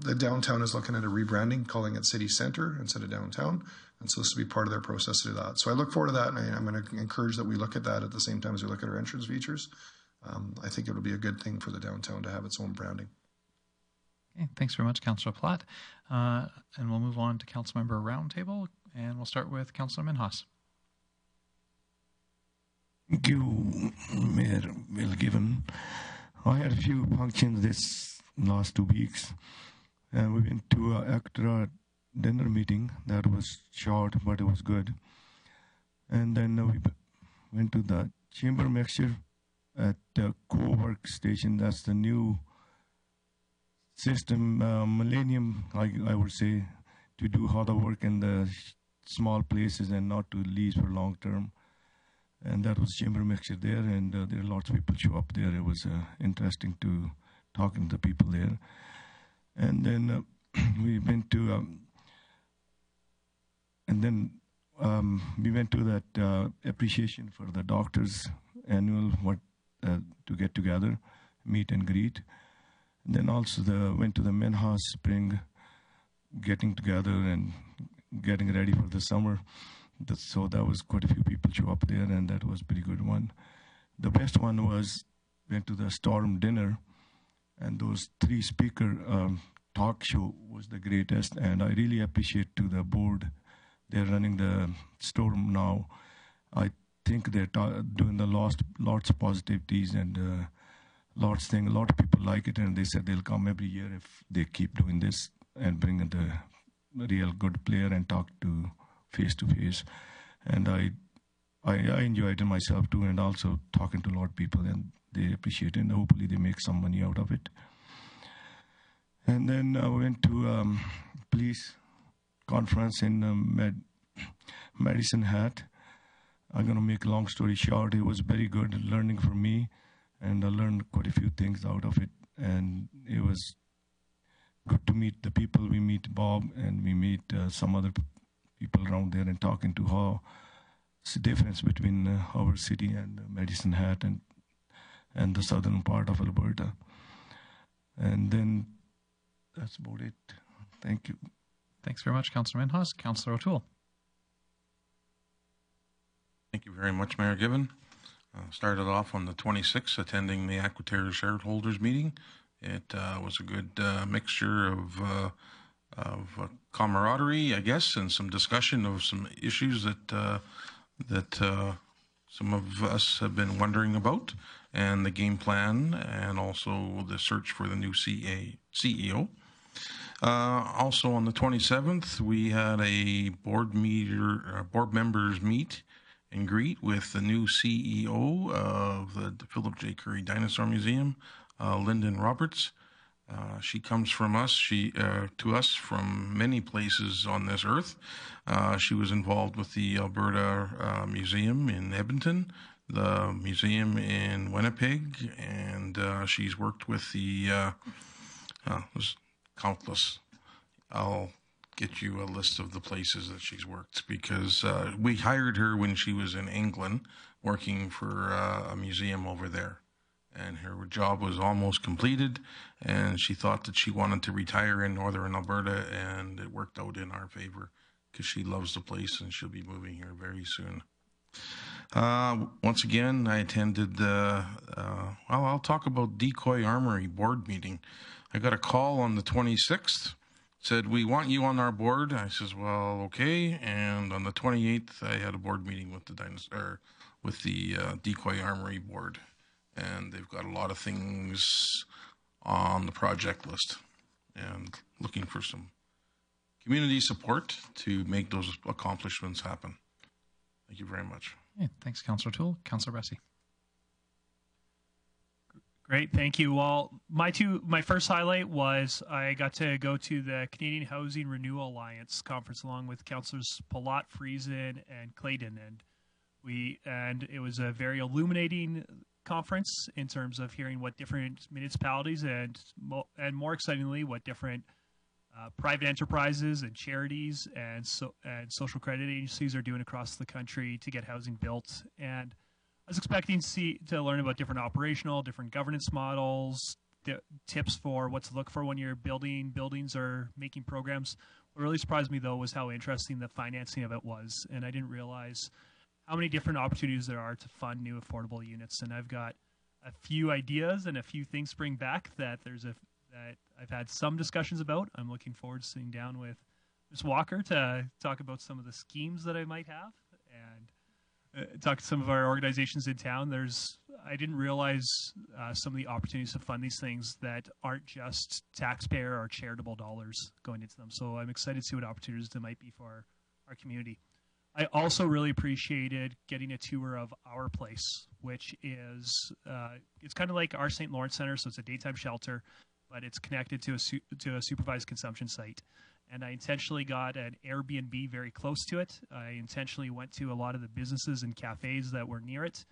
The downtown is looking at a rebranding, calling it City Center instead of downtown. And so this will be part of their process to do that. So I look forward to that, and I'm going to encourage that we look at that at the same time as we look at our entrance features. I think it'll be a good thing for the downtown to have its own branding. Okay, thanks very much, Councillor Platt. And we'll move on to Councilmember Roundtable, and we'll start with Councillor Minhas. Thank you, Mayor Will Given. I had a few functions this last 2 weeks. We went to an extra dinner meeting that was short, but it was good. And then we went to the chamber mixture at the co-work station. That's the new system, millennium, I would say, to do how to work in the small places and not to lease for long term. And that was chamber mixture there, and there are lots of people show up there. It was interesting to talking to the people there. And then we went to we went to that appreciation for the doctors annual to get together, meet and greet. And then also went to the Minhas Spring, getting together and getting ready for the summer. So that was quite a few people show up there, and that was a pretty good one. The best one went to the Storm dinner, and those 3 speaker talk show was the greatest, and I really appreciate to the board. They're running the Storm now. I think they're doing the lots of positivities and lots thing. A lot of people like it, and they said they'll come every year if they keep doing this and bring in the real good player and talk to face-to-face. And I enjoyed it myself too, and also talking to a lot of people, and they appreciate it, and hopefully they make some money out of it. And then I went to police conference in Medicine Hat. I'm going to make a long story short. It was very good learning for me, and I learned quite a few things out of it. And it was good to meet the people. We meet Bob, and we meet some other people around there, and talking to how it's the difference between our city and Medicine Hat and the southern part of Alberta. And then that's about it. Thank you. Thanks very much, Councillor Minhas. Councillor O'Toole. Thank you very much, Mayor Given. Started off on the 26th, attending the Aquitaire shareholders meeting. It was a good mixture of camaraderie, I guess, and some discussion of some issues that some of us have been wondering about, and the game plan, and also the search for the new CEO. Also on the 27th, we had a board members meet and greet with the new CEO of the Philip J. Curry Dinosaur Museum, Lyndon Roberts. She comes from us, to us from many places on this earth. She was involved with the Alberta Museum in Edmonton, the museum in Winnipeg, and she's worked with the there's countless. I'll get you a list of the places that she's worked, because we hired her when she was in England working for a museum over there. And her job was almost completed, and she thought that she wanted to retire in Northern Alberta, and it worked out in our favor because she loves the place and she'll be moving here very soon. Once again, I attended, I'll talk about Decoy Armory board meeting. I got a call on the 26th, said, we want you on our board. I says, well, okay. And on the 28th, I had a board meeting with the Decoy Armory board. And they've got a lot of things on the project list and looking for some community support to make those accomplishments happen. Thank you very much. Okay, thanks, Councillor Toole. Councillor Bessie. Great, thank you. Well, my first highlight was I got to go to the Canadian Housing Renewal Alliance conference along with Councillors Palat, Friesen, and Clayton, and it was a very illuminating conference in terms of hearing what different municipalities and more excitingly, what different private enterprises and charities and social credit agencies are doing across the country to get housing built. And I was expecting to learn about different operational, different governance models, tips for what to look for when you're building buildings or making programs. What really surprised me, though, was how interesting the financing of it was, and I didn't realize how many different opportunities there are to fund new affordable units. And I've got a few ideas and a few things to bring back that I've had some discussions about. I'm looking forward to sitting down with Ms. Walker to talk about some of the schemes that I might have and talk to some of our organizations in town. I didn't realize some of the opportunities to fund these things that aren't just taxpayer or charitable dollars going into them. So I'm excited to see what opportunities there might be for our community. I also really appreciated getting a tour of Our Place, which is it's kind of like our St. Lawrence Center, so it's a daytime shelter, but it's connected to a supervised consumption site. And I intentionally got an Airbnb very close to it. I intentionally went to a lot of the businesses and cafes that were near it,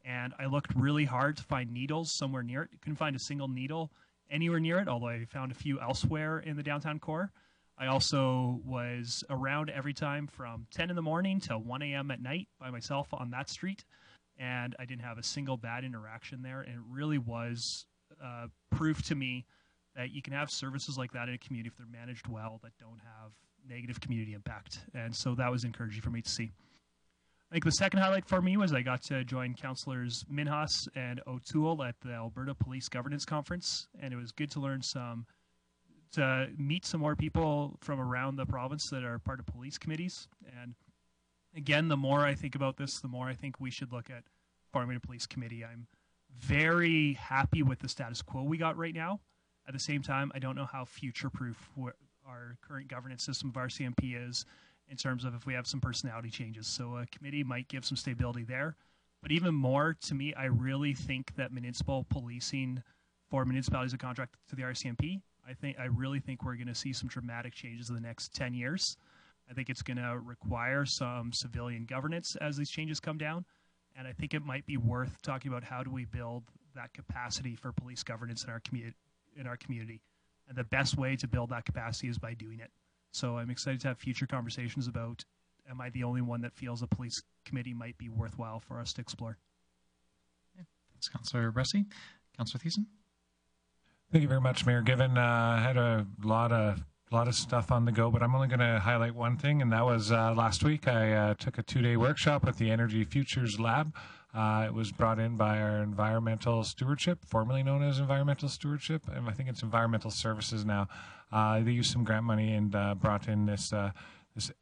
and I looked really hard to find needles somewhere near it. Couldn't find a single needle anywhere near it, although I found a few elsewhere in the downtown core. I also was around every time from 10 in the morning till 1 a.m. at night by myself on that street, and I didn't have a single bad interaction there. And it really was proof to me that you can have services like that in a community if they're managed well that don't have negative community impact. And so that was encouraging for me to see. I think the second highlight for me was I got to join Councillors Minhas and O'Toole at the Alberta Police Governance Conference, and it was good to meet some more people from around the province that are part of police committees. And again, the more I think about this, the more I think we should look at forming a police committee. I'm very happy with the status quo we got right now. At the same time, I don't know how future-proof our current governance system of RCMP is in terms of if we have some personality changes. So a committee might give some stability there. But even more, to me, I really think that municipal policing for municipalities that contract to the RCMP, I really think we're going to see some dramatic changes in the next 10 years. I think it's going to require some civilian governance as these changes come down. And I think it might be worth talking about how do we build that capacity for police governance in our community. And the best way to build that capacity is by doing it. So I'm excited to have future conversations about, am I the only one that feels a police committee might be worthwhile for us to explore? Okay. Thanks, Councillor Bressie. Councillor Thiessen. Thank you very much, Mayor Given. I had a lot of stuff on the go, but I'm only going to highlight one thing, and that was last week I took a 2-day workshop with the Energy Futures Lab. It was brought in by our environmental stewardship, formerly known as environmental stewardship, and I think it's environmental services now. They used some grant money and brought in this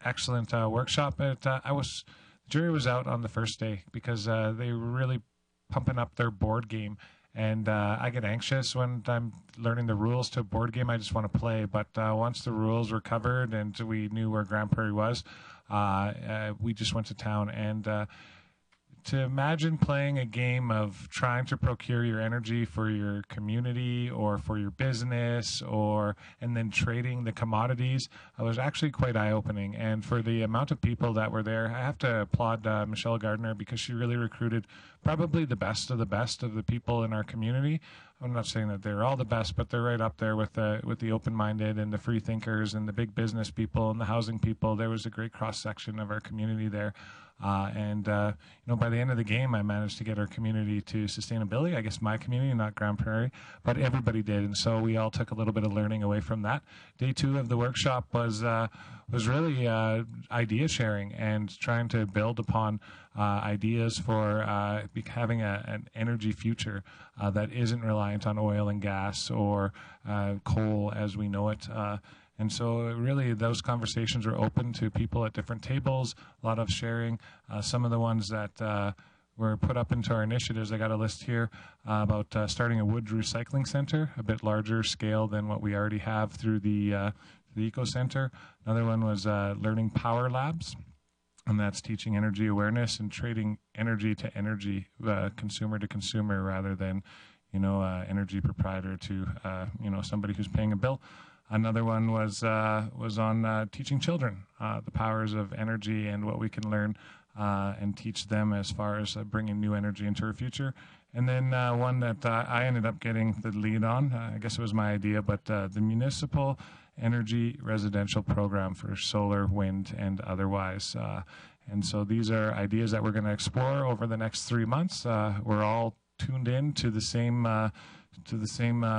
excellent workshop. The jury was out on the first day because they were really pumping up their board game. And I get anxious when I'm learning the rules to a board game. I just want to play. But once the rules were covered and we knew where Grande Prairie was, we just went to town. And imagine playing a game of trying to procure your energy for your community or for your business, and then trading the commodities was actually quite eye-opening. And for the amount of people that were there, I have to applaud Michelle Gardner, because she really recruited probably the best of the people in our community. I'm not saying that they're all the best, but they're right up there with the open-minded and the free thinkers and the big business people and the housing people. There was a great cross-section of our community there. By the end of the game, I managed to get our community to sustainability. I guess my community, not Grande Prairie, but everybody did. And so we all took a little bit of learning away from that. Day 2 of the workshop was really idea sharing and trying to build upon ideas for having an energy future that isn't reliant on oil and gas or coal as we know it. And so really those conversations are open to people at different tables, a lot of sharing. Some of the ones that were put up into our initiatives, I got a list here about starting a wood recycling center, a bit larger scale than what we already have through the Eco Center. Another one was learning power labs, and that's teaching energy awareness and trading energy to energy, consumer to consumer, rather than, energy proprietor to, somebody who's paying a bill. Another one was on teaching children the powers of energy and what we can learn and teach them as far as bringing new energy into our future. And then one that I ended up getting the lead on, I guess it was my idea, but the Municipal Energy Residential Program for solar, wind, and otherwise. And so these are ideas that we're going to explore over the next 3 months. We're all tuned in to the same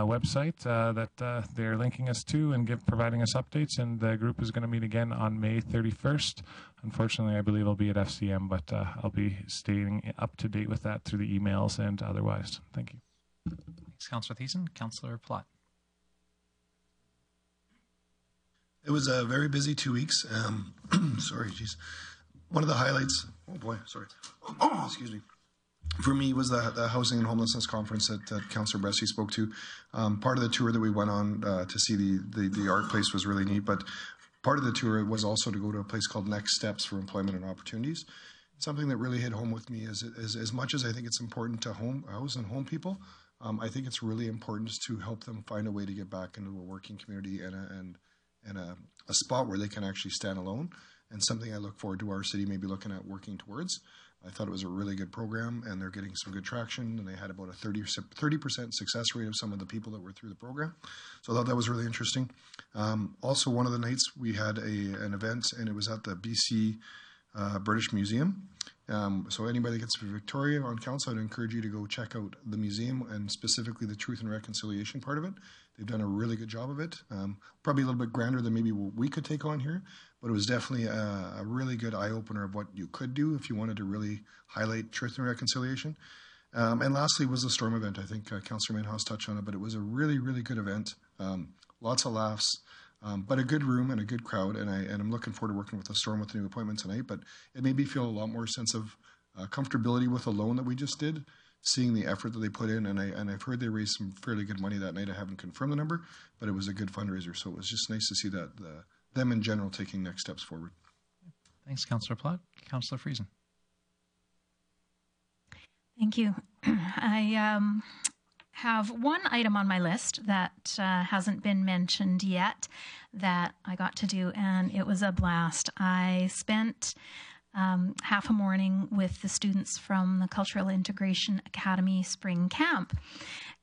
website that they're linking us to and providing us updates. And the group is going to meet again on May 31st. Unfortunately, I believe I'll be at FCM, but I'll be staying up to date with that through the emails and otherwise. Thank you. Thanks, Councillor Thiessen. Councillor Plott. It was a very busy 2 weeks. Sorry, geez. One of the highlights, excuse me, for me was the Housing and Homelessness Conference that Councillor Bressie spoke to. Part of the tour that we went on to see the art place was really neat, but part of the tour was also to go to a place called Next Steps for Employment and Opportunities. Something that really hit home with me is as much as I think it's important to house and home people, I think it's really important to help them find a way to get back into a working community and a spot where they can actually stand alone, and something I look forward to our city maybe looking at working towards. I thought it was a really good program, and they're getting some good traction, and they had about a 30% success rate of some of the people that were through the program. So I thought that was really interesting. Also, one of the nights we had an event, and it was at the BC British Museum. So anybody that gets to Victoria on council, I'd encourage you to go check out the museum, and specifically the Truth and Reconciliation part of it. They've done a really good job of it. Probably a little bit grander than maybe what we could take on here, but it was definitely a really good eye-opener of what you could do if you wanted to really highlight Truth and Reconciliation. And lastly was the storm event. I think Councillor Mainhouse touched on it, but it was a really, really good event. Lots of laughs, but a good room and a good crowd. And I'm looking forward to working with the storm with the new appointment tonight, but it made me feel a lot more sense of comfortability with the loan that we just did, seeing the effort that they put in, and I've heard they raised some fairly good money that night. I haven't confirmed the number, but it was a good fundraiser. So it was just nice to see that them in general taking next steps forward. Thanks, Councillor Plott. Councillor Friesen. Thank you. I have one item on my list that hasn't been mentioned yet that I got to do, and it was a blast. I spent half a morning with the students from the Cultural Integration Academy Spring Camp.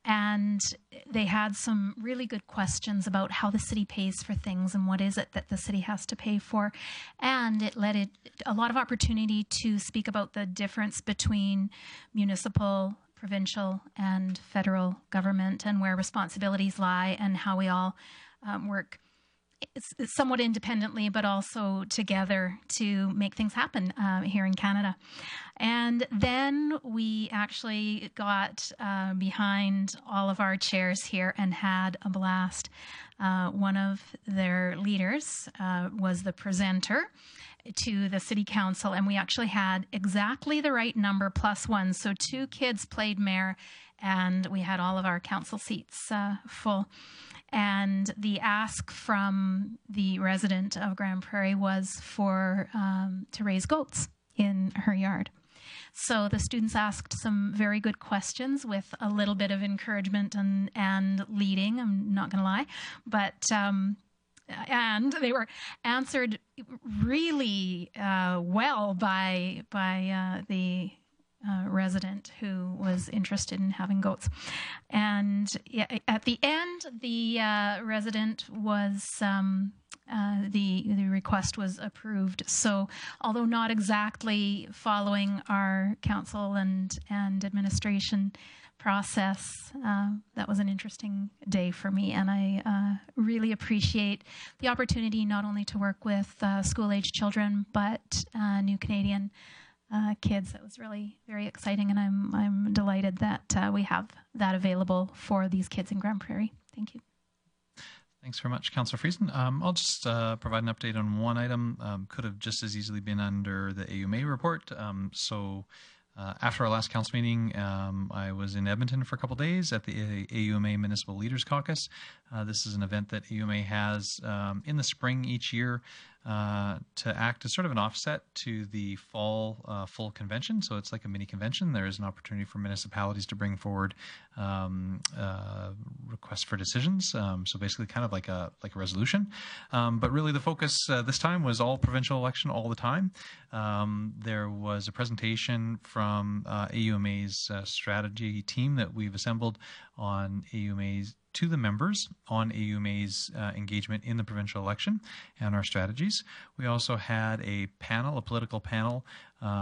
And they had some really good questions about how the city pays for things and what is it that the city has to pay for. And it led a lot of opportunity to speak about the difference between municipal, provincial, and federal government, and where responsibilities lie, and how we all work somewhat independently, but also together to make things happen here in Canada. And then we actually got behind all of our chairs here and had a blast. One of their leaders was the presenter to the city council, and we actually had exactly the right number plus one. So 2 kids played mayor, and we had all of our council seats full. And the ask from the resident of Grande Prairie was for to raise goats in her yard. So the students asked some very good questions with a little bit of encouragement and leading, I'm not going to lie. But and they were answered really well by the resident who was interested in having goats. And at the end, the resident was the request was approved. So although not exactly following our council and administration process, that was an interesting day for me, and I really appreciate the opportunity not only to work with school-age children but New Canadian kids. That was really very exciting, and I'm delighted that we have that available for these kids in Grande Prairie. Thank you. Thanks very much, Councillor Friesen. I'll just provide an update on one item. Could have just as easily been under the AUMA report. After our last council meeting, I was in Edmonton for a couple of days at the AUMA Municipal Leaders Caucus. This is an event that AUMA has in the spring each year to act as sort of an offset to the fall full convention. So it's like a mini convention. There is an opportunity for municipalities to bring forward requests for decisions. So basically kind of like a resolution. But really the focus this time was all provincial election all the time. There was a presentation from AUMA's strategy team that we've assembled on AUMA's to the members on AUMA's engagement in the provincial election and our strategies. We also had a panel, a political panel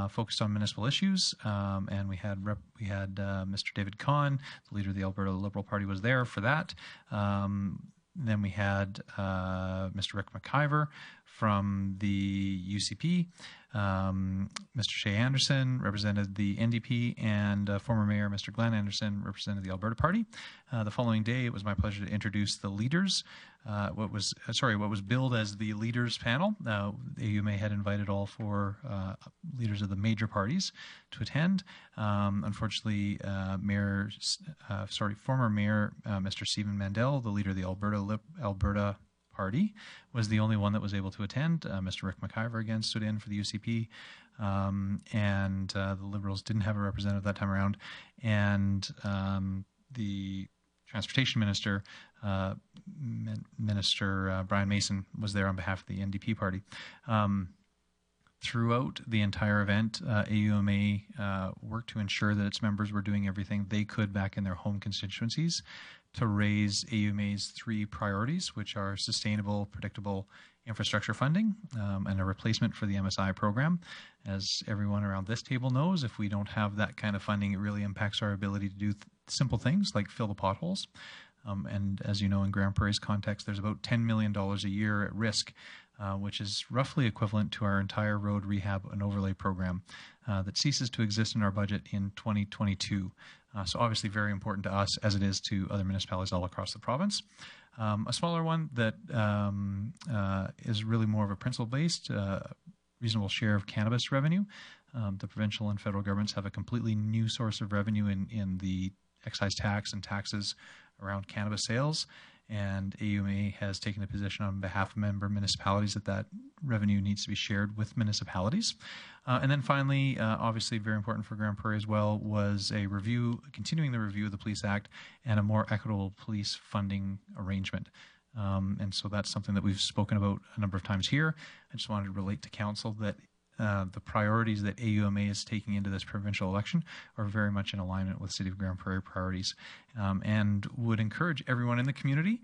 focused on municipal issues, and we had Mr. David Kahn, the leader of the Alberta Liberal Party, was there for that. Then we had Mr. Rick McIver from the UCP. Mr. Shea Anderson represented the NDP, and former Mayor Mr. Glenn Anderson represented the Alberta Party. The following day, it was my pleasure to introduce the leaders. What was billed as the leaders panel. AUMA had invited all four leaders of the major parties to attend. Unfortunately, former Mayor Mr. Stephen Mandel, the leader of the Alberta Party, was the only one that was able to attend. Mr. Rick McIver again stood in for the UCP, and the Liberals didn't have a representative that time around. And the Transportation Minister, Minister Brian Mason, was there on behalf of the NDP party. Throughout the entire event, AUMA worked to ensure that its members were doing everything they could back in their home constituencies to raise AUMA's three priorities, which are sustainable, predictable infrastructure funding and a replacement for the MSI program. As everyone around this table knows, if we don't have that kind of funding, it really impacts our ability to do simple things like fill the potholes. And as you know, in Grande Prairie's context, there's about $10 million a year at risk, which is roughly equivalent to our entire road rehab and overlay program that ceases to exist in our budget in 2022. So obviously very important to us, as it is to other municipalities all across the province. A smaller one that is really more of a principle-based, reasonable share of cannabis revenue. The provincial and federal governments have a completely new source of revenue in the excise tax and taxes around cannabis sales. And AUMA has taken a position on behalf of member municipalities that revenue needs to be shared with municipalities. And then finally, obviously very important for Grande Prairie as well, was a review, continuing the review of the Police Act and a more equitable police funding arrangement. And so that's something that we've spoken about a number of times here. I just wanted to relate to council that the priorities that AUMA is taking into this provincial election are very much in alignment with City of Grande Prairie priorities, and would encourage everyone in the community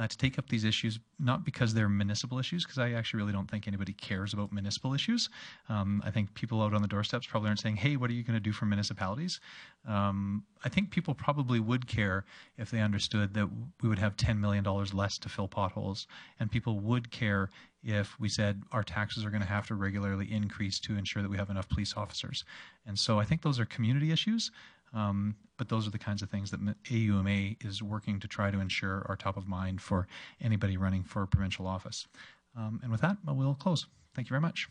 to take up these issues, not because they're municipal issues, because I actually really don't think anybody cares about municipal issues. I think people out on the doorsteps probably aren't saying, hey, what are you going to do for municipalities? I think people probably would care if they understood that we would have $10 million less to fill potholes, and people would care if we said our taxes are going to have to regularly increase to ensure that we have enough police officers. And so I think those are community issues, but those are the kinds of things that AUMA is working to try to ensure are top of mind for anybody running for provincial office. And with that, we'll close. Thank you very much.